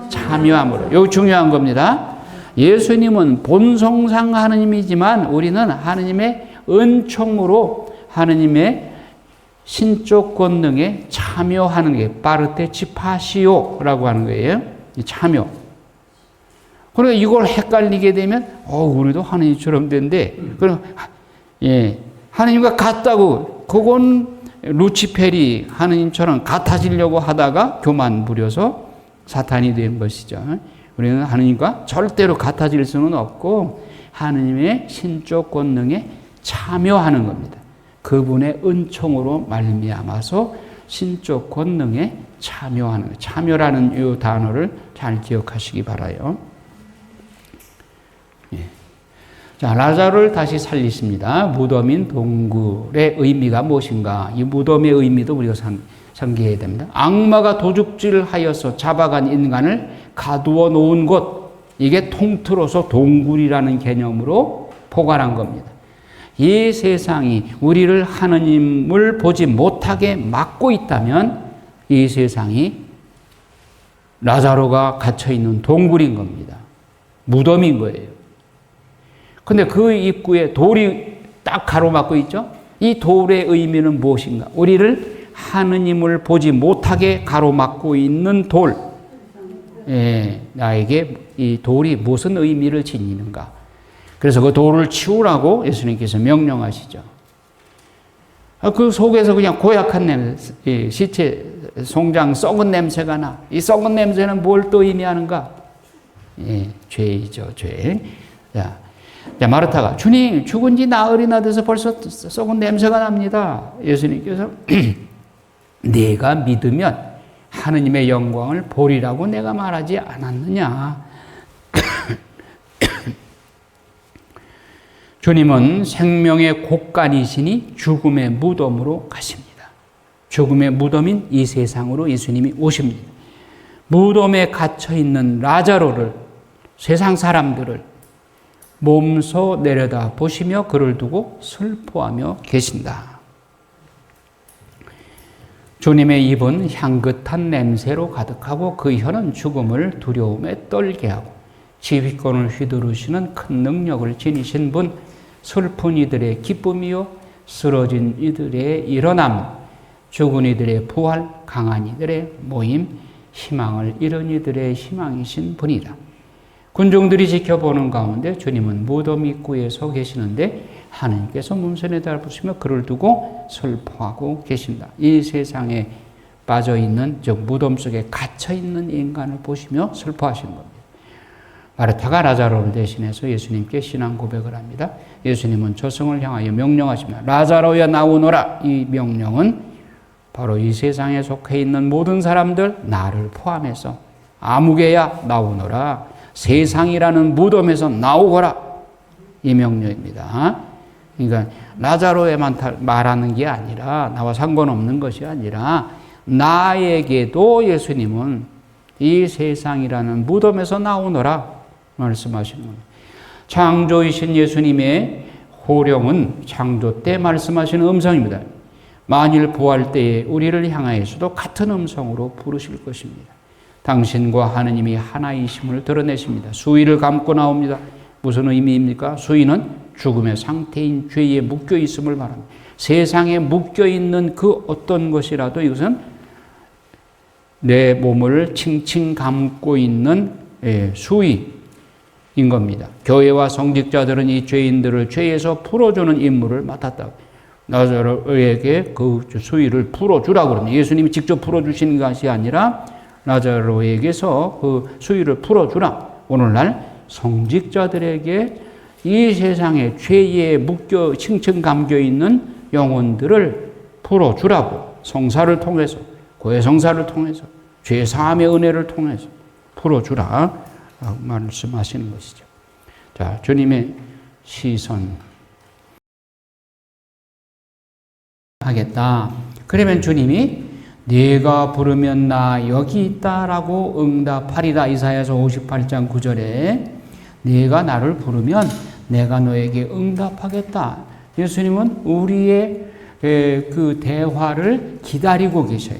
참여함으로. 이거 중요한 겁니다. 예수님은 본성상 하느님이지만 우리는 하느님의 은총으로 하느님의 신적 권능에 참여하는 게 파르티시파시오라고 하는 거예요. 참여. 그러니까 이걸 헷갈리게 되면 우리도 하느님처럼 된대. 그럼 하느님과 같다고, 그건 루치펠이 하느님처럼 같아지려고 하다가 교만 부려서 사탄이 된 것이죠. 우리는 하느님과 절대로 같아질 수는 없고 하느님의 신적 권능에 참여하는 겁니다. 그분의 은총으로 말미암아서 신적 권능에 참여하는 거예요. 참여라는 이 단어를 잘 기억하시기 바라요. 자, 라자로를 다시 살리십니다. 무덤인 동굴의 의미가 무엇인가? 이 무덤의 의미도 우리가 상기해야 됩니다. 악마가 도둑질하여서 잡아간 인간을 가두어 놓은 곳, 이게 통틀어서 동굴이라는 개념으로 포괄한 겁니다. 이 세상이 우리를 하느님을 보지 못하게 막고 있다면 이 세상이 라자로가 갇혀있는 동굴인 겁니다. 무덤인 거예요. 근데 그 입구에 돌이 딱 가로막고 있죠? 이 돌의 의미는 무엇인가? 우리를 하느님을 보지 못하게 가로막고 있는 돌. 예, 나에게 이 돌이 무슨 의미를 지니는가? 그래서 그 돌을 치우라고 예수님께서 명령하시죠. 그 속에서 그냥 고약한 냄새, 시체, 송장 썩은 냄새가 나. 이 썩은 냄새는 뭘 또 의미하는가? 예, 죄이죠, 죄. 자, 마르타가 주님, 죽은 지 나흘이나 돼서 벌써 썩은 냄새가 납니다. 예수님께서 네가 믿으면 하느님의 영광을 보리라고 내가 말하지 않았느냐. 주님은 생명의 곳간이시니 죽음의 무덤으로 가십니다. 죽음의 무덤인 이 세상으로 예수님이 오십니다. 무덤에 갇혀있는 라자로를, 세상 사람들을 몸소 내려다 보시며 그를 두고 슬퍼하며 계신다. 주님의 입은 향긋한 냄새로 가득하고 그 혀는 죽음을 두려움에 떨게 하고 지휘권을 휘두르시는 큰 능력을 지니신 분, 슬픈 이들의 기쁨이요 쓰러진 이들의 일어남, 죽은 이들의 부활, 강한 이들의 모임, 희망을 잃은 이들의 희망이신 분이다. 군중들이 지켜보는 가운데 주님은 무덤 입구에 서 계시는데 하느님께서 문선에 달보시며 그를 두고 슬퍼하고 계신다. 이 세상에 빠져있는, 즉 무덤 속에 갇혀있는 인간을 보시며 슬퍼하시는 겁니다. 마르타가 라자로를 대신해서 예수님께 신앙 고백을 합니다. 예수님은 저승을 향하여 명령하십니다. 라자로야 나오너라. 이 명령은 바로 이 세상에 속해 있는 모든 사람들, 나를 포함해서 아무개야 나오너라. 세상이라는 무덤에서 나오거라. 이 명령입니다. 그러니까 라자로에만 말하는 게 아니라, 나와 상관없는 것이 아니라 나에게도 예수님은 이 세상이라는 무덤에서 나오너라 말씀하시는 겁니다. 창조이신 예수님의 호령은 창조 때 말씀하시는 음성입니다. 만일 부활 때에 우리를 향하여서도 같은 음성으로 부르실 것입니다. 당신과 하느님이 하나이심을 드러내십니다. 수위를 감고 나옵니다. 무슨 의미입니까? 수위는 죽음의 상태인 죄에 묶여 있음을 말합니다. 세상에 묶여 있는 그 어떤 것이라도 이것은 내 몸을 칭칭 감고 있는 수위인 겁니다. 교회와 성직자들은 이 죄인들을 죄에서 풀어주는 임무를 맡았다. 라자로에게 그 수위를 풀어주라고 그럽니다. 예수님이 직접 풀어주시는 것이 아니라 라자로에게서 그 수위를 풀어주라. 오늘날 성직자들에게 이 세상에 죄에 묶여 칭칭 감겨 있는 영혼들을 풀어주라고 성사를 통해서, 고해 성사를 통해서, 죄 사함의 은혜를 통해서 풀어주라 말씀하시는 것이죠. 자, 주님의 시선 하겠다. 그러면 주님이 네가 부르면 나 여기 있다라고 응답하리다. 이사야서 58장 9절에 네가 나를 부르면 내가 너에게 응답하겠다. 예수님은 우리의 그 대화를 기다리고 계셔요.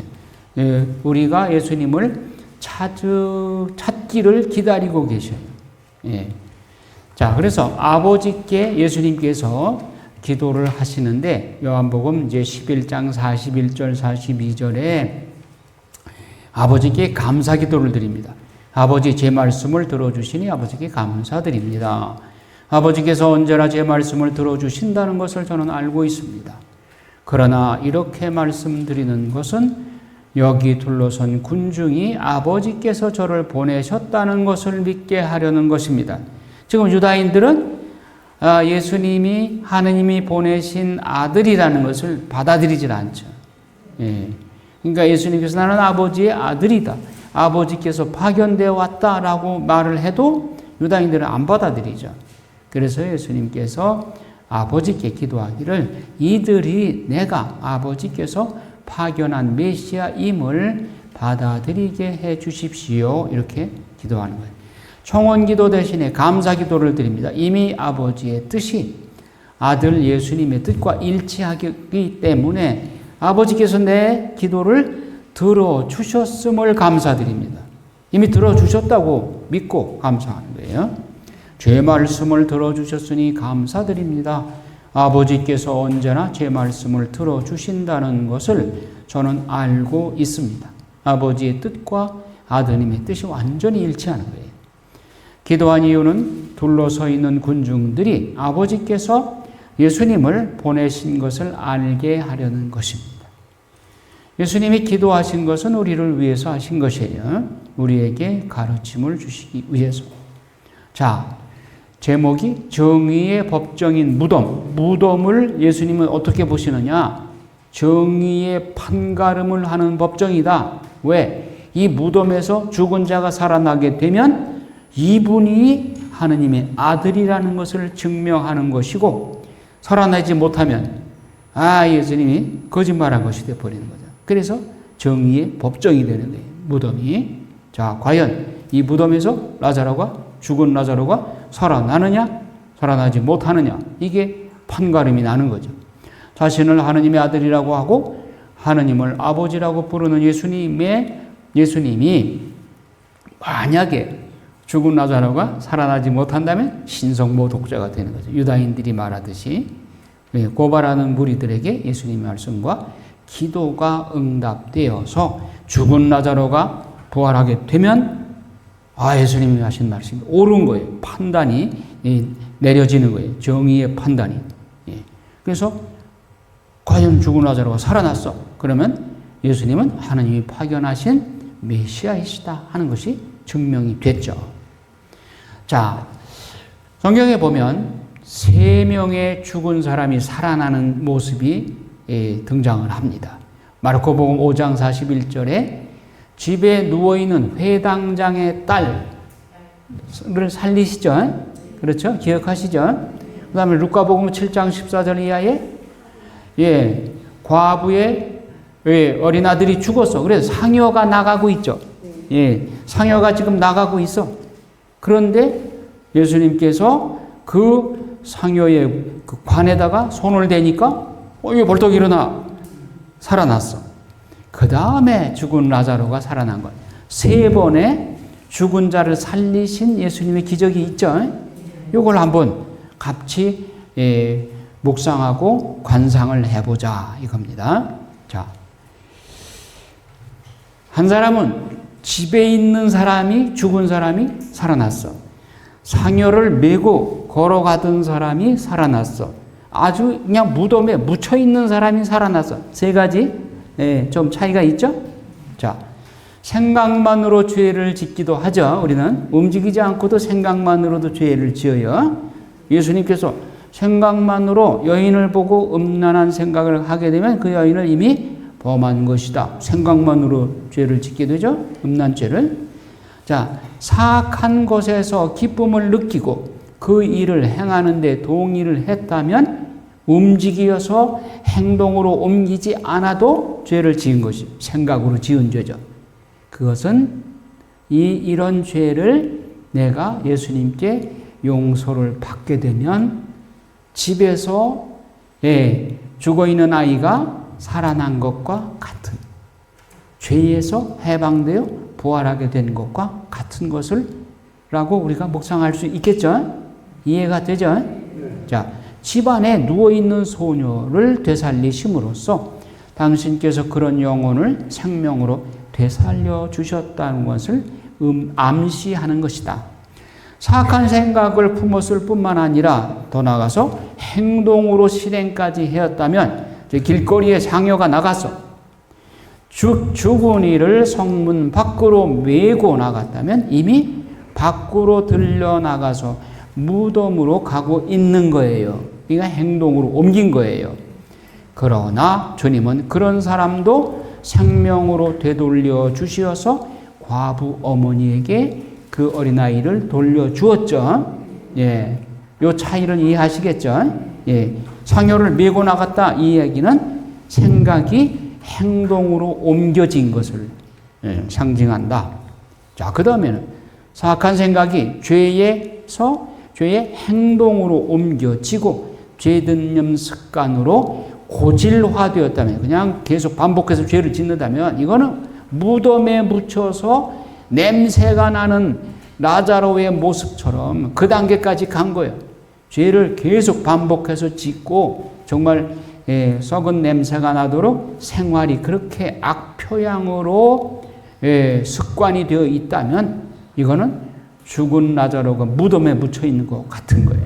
우리가 예수님을 찾기를 기다리고 계셔요. 자, 그래서 아버지께 예수님께서 기도를 하시는데 요한복음 이제 11장 41절 42절에 아버지께 감사 기도를 드립니다. 아버지 제 말씀을 들어주시니 아버지께 감사드립니다. 아버지께서 언제나 제 말씀을 들어주신다는 것을 저는 알고 있습니다. 그러나 이렇게 말씀드리는 것은 여기 둘러선 군중이 아버지께서 저를 보내셨다는 것을 믿게 하려는 것입니다. 지금 유다인들은 예수님이 하느님이 보내신 아들이라는 것을 받아들이질 않죠. 그러니까 예수님께서 나는 아버지의 아들이다. 아버지께서 파견되어 왔다라고 말을 해도 유다인들은 안 받아들이죠. 그래서 예수님께서 아버지께 기도하기를 이들이 내가 아버지께서 파견한 메시아임을 받아들이게 해 주십시오. 이렇게 기도하는 거예요. 청원 기도 대신에 감사 기도를 드립니다. 이미 아버지의 뜻이 아들 예수님의 뜻과 일치하기 때문에 아버지께서 내 기도를 들어주셨음을 감사드립니다. 이미 들어주셨다고 믿고 감사하는 거예요. 제 말씀을 들어주셨으니 감사드립니다. 아버지께서 언제나 제 말씀을 들어주신다는 것을 저는 알고 있습니다. 아버지의 뜻과 아드님의 뜻이 완전히 일치하는 거예요. 기도한 이유는 둘러서 있는 군중들이 아버지께서 예수님을 보내신 것을 알게 하려는 것입니다. 예수님이 기도하신 것은 우리를 위해서 하신 것이에요. 우리에게 가르침을 주시기 위해서. 자, 제목이 정의의 법정인 무덤. 무덤을 예수님은 어떻게 보시느냐? 정의의 판가름을 하는 법정이다. 왜? 이 무덤에서 죽은 자가 살아나게 되면 이분이 하느님의 아들이라는 것을 증명하는 것이고, 살아나지 못하면 예수님이 거짓말한 것이 되어버리는 거죠. 그래서 정의의 법정이 되는 거예요. 무덤이. 자, 과연 이 무덤에서 죽은 라자로가 살아나느냐, 살아나지 못하느냐, 이게 판가름이 나는 거죠. 자신을 하느님의 아들이라고 하고 하느님을 아버지라고 부르는 예수님이 만약에 죽은 라자로가 살아나지 못한다면 신성모 독자가 되는 거죠. 유다인들이 말하듯이 고발하는 무리들에게 예수님의 말씀과 기도가 응답되어서 죽은 라자로가 부활하게 되면 예수님이 하신 말씀이 옳은 거예요. 판단이 내려지는 거예요. 정의의 판단이. 그래서 과연 죽은 라자로가 살아났어. 그러면 예수님은 하나님이 파견하신 메시아이시다 하는 것이 증명이 됐죠. 자, 성경에 보면 3명의 죽은 사람이 살아나는 모습이 등장을 합니다. 마르코복음 5장 41절에 집에 누워있는 회당장의 딸을 살리시죠? 그렇죠? 기억하시죠? 그 다음에 루카복음 7장 14절 이하에 과부의 어린아들이 죽었어. 그래서 상여가 나가고 있죠. 상여가 지금 나가고 있어. 그런데 예수님께서 그 상여의 그 관에다가 손을 대니까 이게 벌떡 일어나 살아났어. 그 다음에 죽은 라자로가 살아난 거예요. 3번의 죽은 자를 살리신 예수님의 기적이 있죠. 이걸 한번 같이 묵상하고 관상을 해보자 이겁니다. 자, 한 사람은 집에 있는 사람이, 죽은 사람이 살아났어. 상여를 메고 걸어가던 사람이 살아났어. 아주 그냥 무덤에 묻혀 있는 사람이 살아났어. 3가지 좀 차이가 있죠? 자, 생각만으로 죄를 짓기도 하죠. 우리는 움직이지 않고도 생각만으로도 죄를 지어요. 예수님께서 생각만으로 여인을 보고 음란한 생각을 하게 되면 그 여인을 이미 범한 것이다. 생각만으로 죄를 짓게 되죠. 음란죄를. 자, 사악한 것에서 기쁨을 느끼고 그 일을 행하는 데 동의를 했다면 움직여서 행동으로 옮기지 않아도 죄를 지은 것이 생각으로 지은 죄죠. 그것은 이런 죄를 내가 예수님께 용서를 받게 되면 집에서 죽어있는 아이가 살아난 것과 같은, 죄에서 해방되어 부활하게 된 것과 같은 것을 라고 우리가 묵상할 수 있겠죠? 이해가 되죠? 자, 집안에 누워있는 소녀를 되살리심으로써 당신께서 그런 영혼을 생명으로 되살려 주셨다는 것을 암시하는 것이다. 사악한 생각을 품었을 뿐만 아니라 더 나아가서 행동으로 실행까지 해왔다면 길거리에 상여가 나가서 죽은 이를 성문 밖으로 메고 나갔다면 이미 밖으로 들려나가서 무덤으로 가고 있는 거예요. 그러니까 행동으로 옮긴 거예요. 그러나 주님은 그런 사람도 생명으로 되돌려 주시어서 과부 어머니에게 그 어린아이를 돌려주었죠. 요 차이를 이해하시겠죠? 상여를 메고 나갔다 이 얘기는 생각이 행동으로 옮겨진 것을 상징한다. 자, 그 다음에는 사악한 생각이 죄의 행동으로 옮겨지고 죄든념 습관으로 고질화되었다면, 그냥 계속 반복해서 죄를 짓는다면 이거는 무덤에 묻혀서 냄새가 나는 라자로의 모습처럼 그 단계까지 간 거예요. 죄를 계속 반복해서 짓고 정말 썩은 냄새가 나도록 생활이 그렇게 악표양으로 습관이 되어 있다면 이거는 죽은 라자로가 무덤에 묻혀 있는 것 같은 거예요.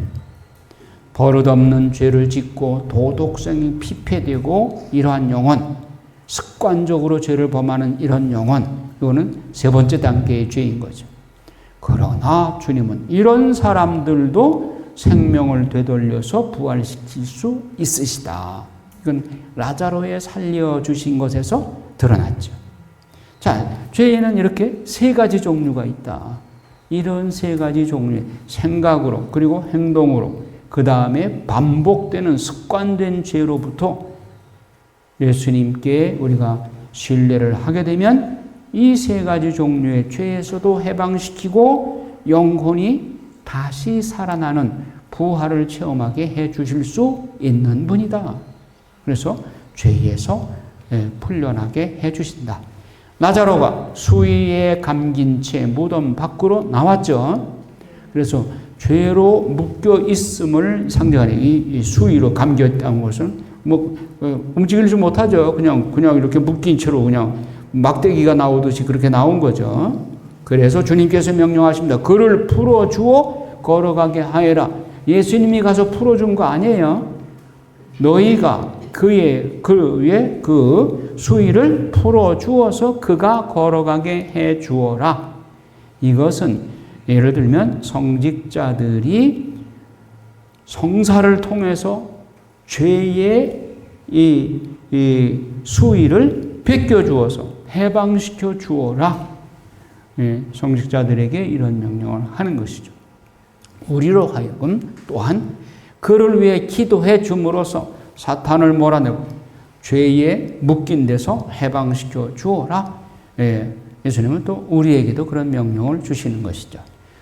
버릇없는 죄를 짓고 도덕성이 피폐되고 이러한 영혼, 습관적으로 죄를 범하는 이런 영혼, 이거는 세 번째 단계의 죄인 거죠. 그러나 주님은 이런 사람들도 생명을 되돌려서 부활시킬 수 있으시다. 이건 라자로의 살려주신 것에서 드러났죠. 자, 죄에는 이렇게 세 가지 종류가 있다. 이런 세 가지 종류의 생각으로 그리고 행동으로 그 다음에 반복되는 습관된 죄로부터 예수님께 우리가 신뢰를 하게 되면 이 세 가지 종류의 죄에서도 해방시키고 영혼이 다시 살아나는 부활을 체험하게 해 주실 수 있는 분이다. 그래서 죄에서 풀려나게 해 주신다. 라자로가 수위에 감긴 채 무덤 밖으로 나왔죠. 그래서 죄로 묶여 있음을 상징하는 이 수위로 감겨 있다는 것은 움직이지 못하죠. 그냥 이렇게 묶인 채로 그냥 막대기가 나오듯이 그렇게 나온 거죠. 그래서 주님께서 명령하십니다. 그를 풀어주어 걸어가게 하여라. 예수님이 가서 풀어준 거 아니에요. 너희가 그의 그 수위를 풀어주어서 그가 걸어가게 해 주어라. 이것은 예를 들면 성직자들이 성사를 통해서 죄의 이 수위를 벗겨주어서 해방시켜 주어라. 성직자들에게 이런 명령을 하는 것이죠. 우리로 하여금 또한 그를 위해 기도해 줌으로써 사탄을 몰아내고 죄에 묶인 데서 해방시켜 주어라. 예수님은 또 우리에게도 그런 명령을 주시는 것이죠.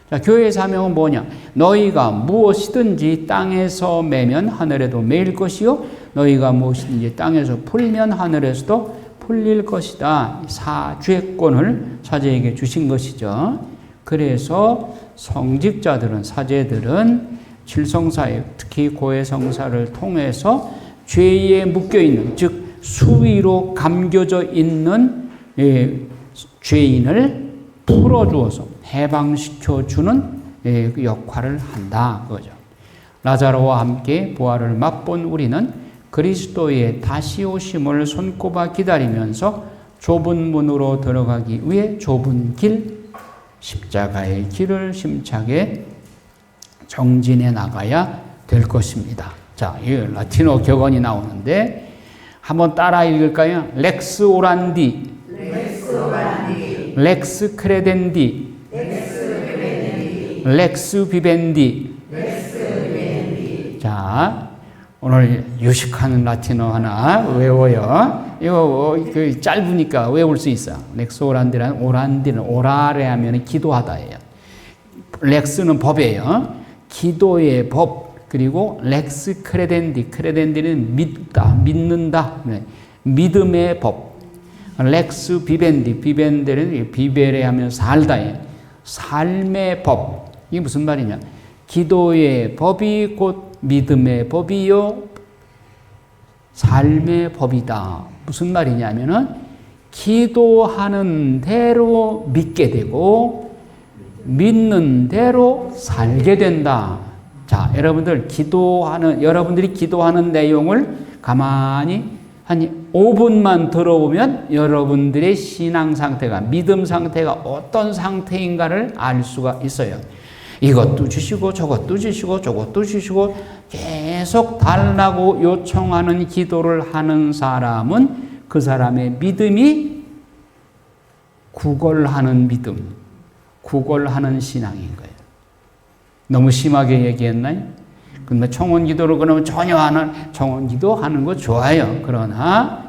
자, 교회의 사명은 뭐냐? 너희가 무엇이든지 땅에서 매면 하늘에도 매일 것이요 너희가 무엇이든지 땅에서 풀면 하늘에서도 풀릴 것이다. 사죄권을 사제에게 주신 것이죠. 그래서 성직자들은, 사제들은 칠성사역, 특히 고해성사를 통해서 죄에 묶여있는, 즉 수위로 감겨져 있는 죄인을 풀어주어서 해방시켜주는 역할을 한다. 그거죠. 라자로와 함께 부활을 맛본 우리는 그리스도의 다시 오심을 손꼽아 기다리면서 좁은 문으로 들어가기 위해 좁은 길, 십자가의 길을 심차게 정진해 나가야 될 것입니다. 자, 이 라틴어 격언이 나오는데 한번 따라 읽을까요? 렉스 오란디, 렉스 크레덴디, 렉스 비벤디. 자, 오늘 유식한 라틴어 하나 외워요. 이거 짧으니까 외울 수 있어. 렉스 오란디는 오라레 하면 기도하다예요. 렉스는 법이에요. 기도의 법. 그리고 렉스 크레덴디는 믿는다. 믿음의 법. 렉스 비벤디는 비베레 하면 살다예요. 삶의 법. 이게 무슨 말이냐? 기도의 법이 곧 믿음의 법이요 삶의 법이다. 무슨 말이냐면은 기도하는 대로 믿게 되고 믿는 대로 살게 된다. 자, 여러분들이 기도하는 내용을 가만히 한 5분만 들어보면 여러분들의 신앙 상태가, 믿음 상태가 어떤 상태인가를 알 수가 있어요. 이것도 주시고 저것도 주시고 저것도 주시고 계속 달라고 요청하는 기도를 하는 사람은 그 사람의 믿음이 구걸하는 믿음, 구걸하는 신앙인 거예요. 너무 심하게 얘기했나요? 근데 청원기도를 그러면 전혀 청원기도 하는 거 좋아요. 그러나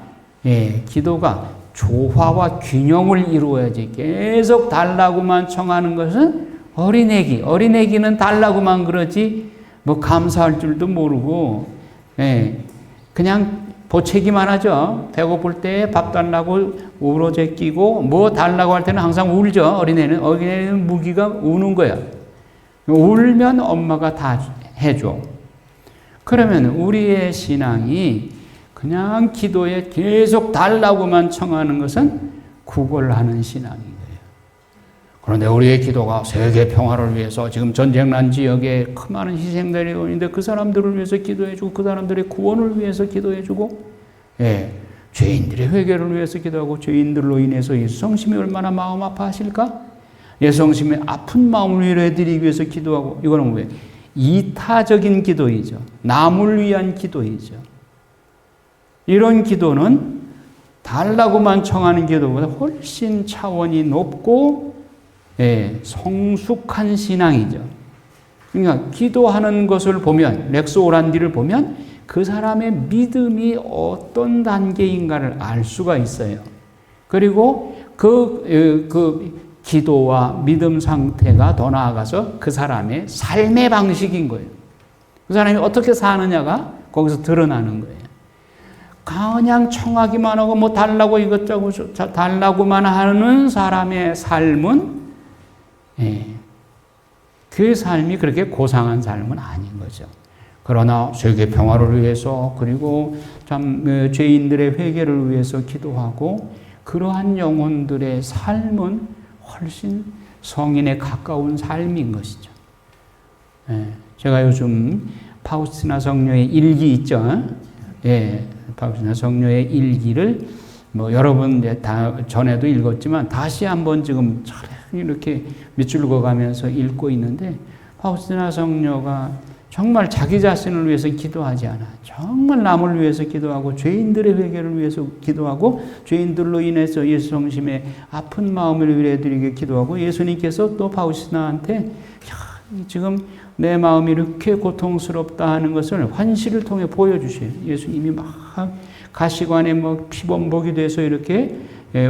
기도가 조화와 균형을 이루어야지 계속 달라고만 청하는 것은 어린애기는 달라고만 그러지 뭐 감사할 줄도 모르고 그냥 보채기만 하죠. 배고플 때 밥 달라고 울어제 끼고 뭐 달라고 할 때는 항상 울죠. 어린애는 무기가 우는 거야. 울면 엄마가 다 해줘. 그러면 우리의 신앙이 그냥 기도에 계속 달라고만 청하는 것은 구걸하는 신앙인 거예요. 그런데 우리의 기도가 세계 평화를 위해서 지금 전쟁난 지역에 큰 많은 희생들이 있는데 그 사람들을 위해서 기도해주고 그 사람들의 구원을 위해서 기도해주고 죄인들의 회개를 위해서 기도하고 죄인들로 인해서 예수 성심이 얼마나 마음 아파하실까? 예수 성심의 아픈 마음을 위로해드리기 위해서 기도하고 이거는 왜? 이타적인 기도이죠. 남을 위한 기도이죠. 이런 기도는 달라고만 청하는 기도보다 훨씬 차원이 높고 성숙한 신앙이죠. 그러니까 기도하는 것을 보면 렉스 오란디를 보면 그 사람의 믿음이 어떤 단계인가를 알 수가 있어요. 그리고 그 기도와 믿음 상태가 더 나아가서 그 사람의 삶의 방식인 거예요. 그 사람이 어떻게 사느냐가 거기서 드러나는 거예요. 그냥 청하기만 하고 뭐 달라고 이것저것 달라고만 하는 사람의 삶은 그 삶이 그렇게 고상한 삶은 아닌 거죠. 그러나 세계 평화를 위해서 그리고 참 죄인들의 회개를 위해서 기도하고 그러한 영혼들의 삶은 훨씬 성인에 가까운 삶인 것이죠. 제가 요즘 파우스티나 성녀의 일기 있죠. 파우스티나 성녀의 일기를 뭐 여러분 다 전에도 읽었지만 다시 한번 지금 이렇게 밑줄 그어가면서 읽고 있는데 파우스티나 성녀가 정말 자기 자신을 위해서 기도하지 않아. 정말 남을 위해서 기도하고 죄인들의 회개를 위해서 기도하고 죄인들로 인해서 예수 성심의 아픈 마음을 위로해드리게 기도하고 예수님께서 또 파우스티나한테 지금 내 마음이 이렇게 고통스럽다 하는 것을 환시를 통해 보여주세요. 예수님이 막 가시관에 뭐 피범벅이 돼서 이렇게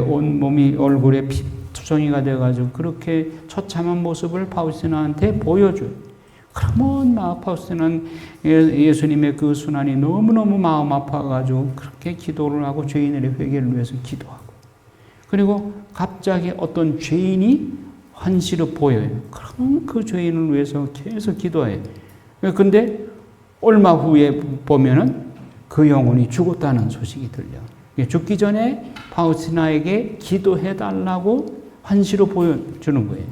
온 몸이 얼굴에 투성이가 돼가지고 그렇게 처참한 모습을 파우스티나한테 보여줘요. 그러면 파우스티나는 예수님의 그 순환이 너무너무 마음 아파가지고 그렇게 기도를 하고 죄인의 회개를 위해서 기도하고 그리고 갑자기 어떤 죄인이 환시로 보여요. 그럼 그 죄인을 위해서 계속 기도해요. 근데 얼마 후에 보면은 그 영혼이 죽었다는 소식이 들려. 죽기 전에 파우스티나에게 기도해달라고 환시로 보여주는 거예요.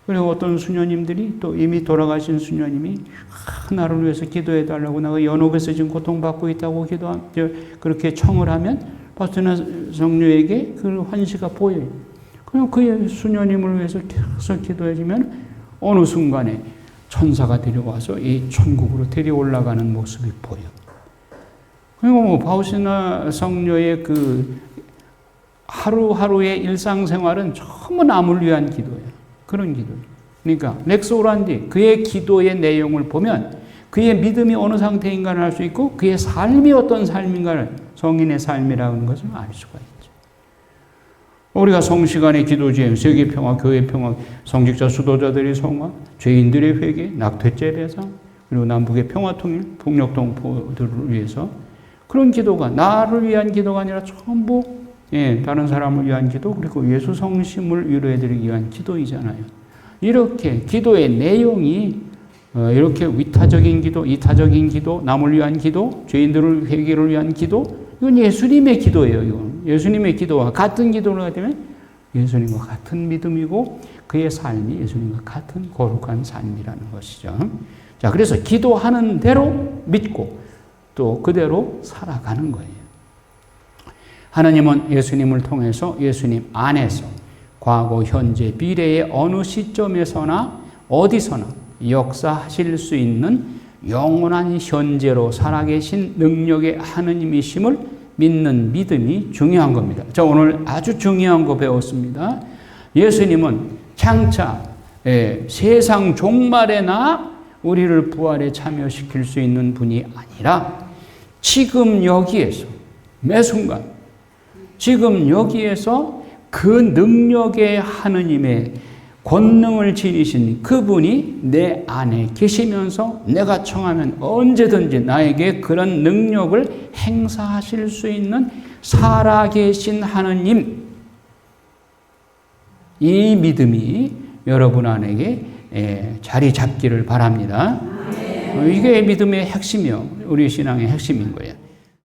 그리고 어떤 수녀님들이 또 이미 돌아가신 수녀님이 나를 위해서 기도해달라고 내가 연옥에서 지금 고통받고 있다고 그렇게 청을 하면 파우스티나 성녀에게 그 환시가 보여요. 그럼 그 수녀님을 위해서 계속 기도해주면 어느 순간에 천사가 데려와서 이 천국으로 데려 올라가는 모습이 보여. 그리고 뭐 파우스티나 성녀의 그 하루하루의 일상생활은 전부 남을 위한 기도예요. 그런 기도. 그러니까 렉스 오란디 그의 기도의 내용을 보면 그의 믿음이 어느 상태인가를 알 수 있고 그의 삶이 어떤 삶인가를 성인의 삶이라는 것을 알 수가 있죠. 우리가 성시간의 기도제에 세계 평화, 교회 평화, 성직자 수도자들의 성화, 죄인들의 회개, 낙태죄 배상, 그리고 남북의 평화 통일, 폭력 동포들을 위해서 그런 기도가 나를 위한 기도가 아니라 전부 다른 사람을 위한 기도 그리고 예수 성심을 위로해드리기 위한 기도이잖아요. 이렇게 기도의 내용이 이렇게 위타적인 기도, 이타적인 기도, 남을 위한 기도, 죄인들을 회개를 위한 기도 이건 예수님의 기도예요. 이건 예수님의 기도와 같은 기도를 하게 되면 예수님과 같은 믿음이고 그의 삶이 예수님과 같은 거룩한 삶이라는 것이죠. 자, 그래서 기도하는 대로 믿고 또 그대로 살아가는 거예요. 하나님은 예수님을 통해서 예수님 안에서 과거, 현재, 미래의 어느 시점에서나 어디서나 역사하실 수 있는 영원한 현재로 살아계신 능력의 하느님이심을 믿는 믿음이 중요한 겁니다. 자, 오늘 아주 중요한 거 배웠습니다. 예수님은 장차 세상 종말에나 우리를 부활에 참여시킬 수 있는 분이 아니라 지금 여기에서 매 순간 지금 여기에서 그 능력의 하느님의 권능을 지니신 그분이 내 안에 계시면서 내가 청하면 언제든지 나에게 그런 능력을 행사하실 수 있는 살아계신 하느님, 이 믿음이 여러분 안에게 자리 잡기를 바랍니다. 이게 믿음의 핵심이요. 우리 신앙의 핵심인 거예요.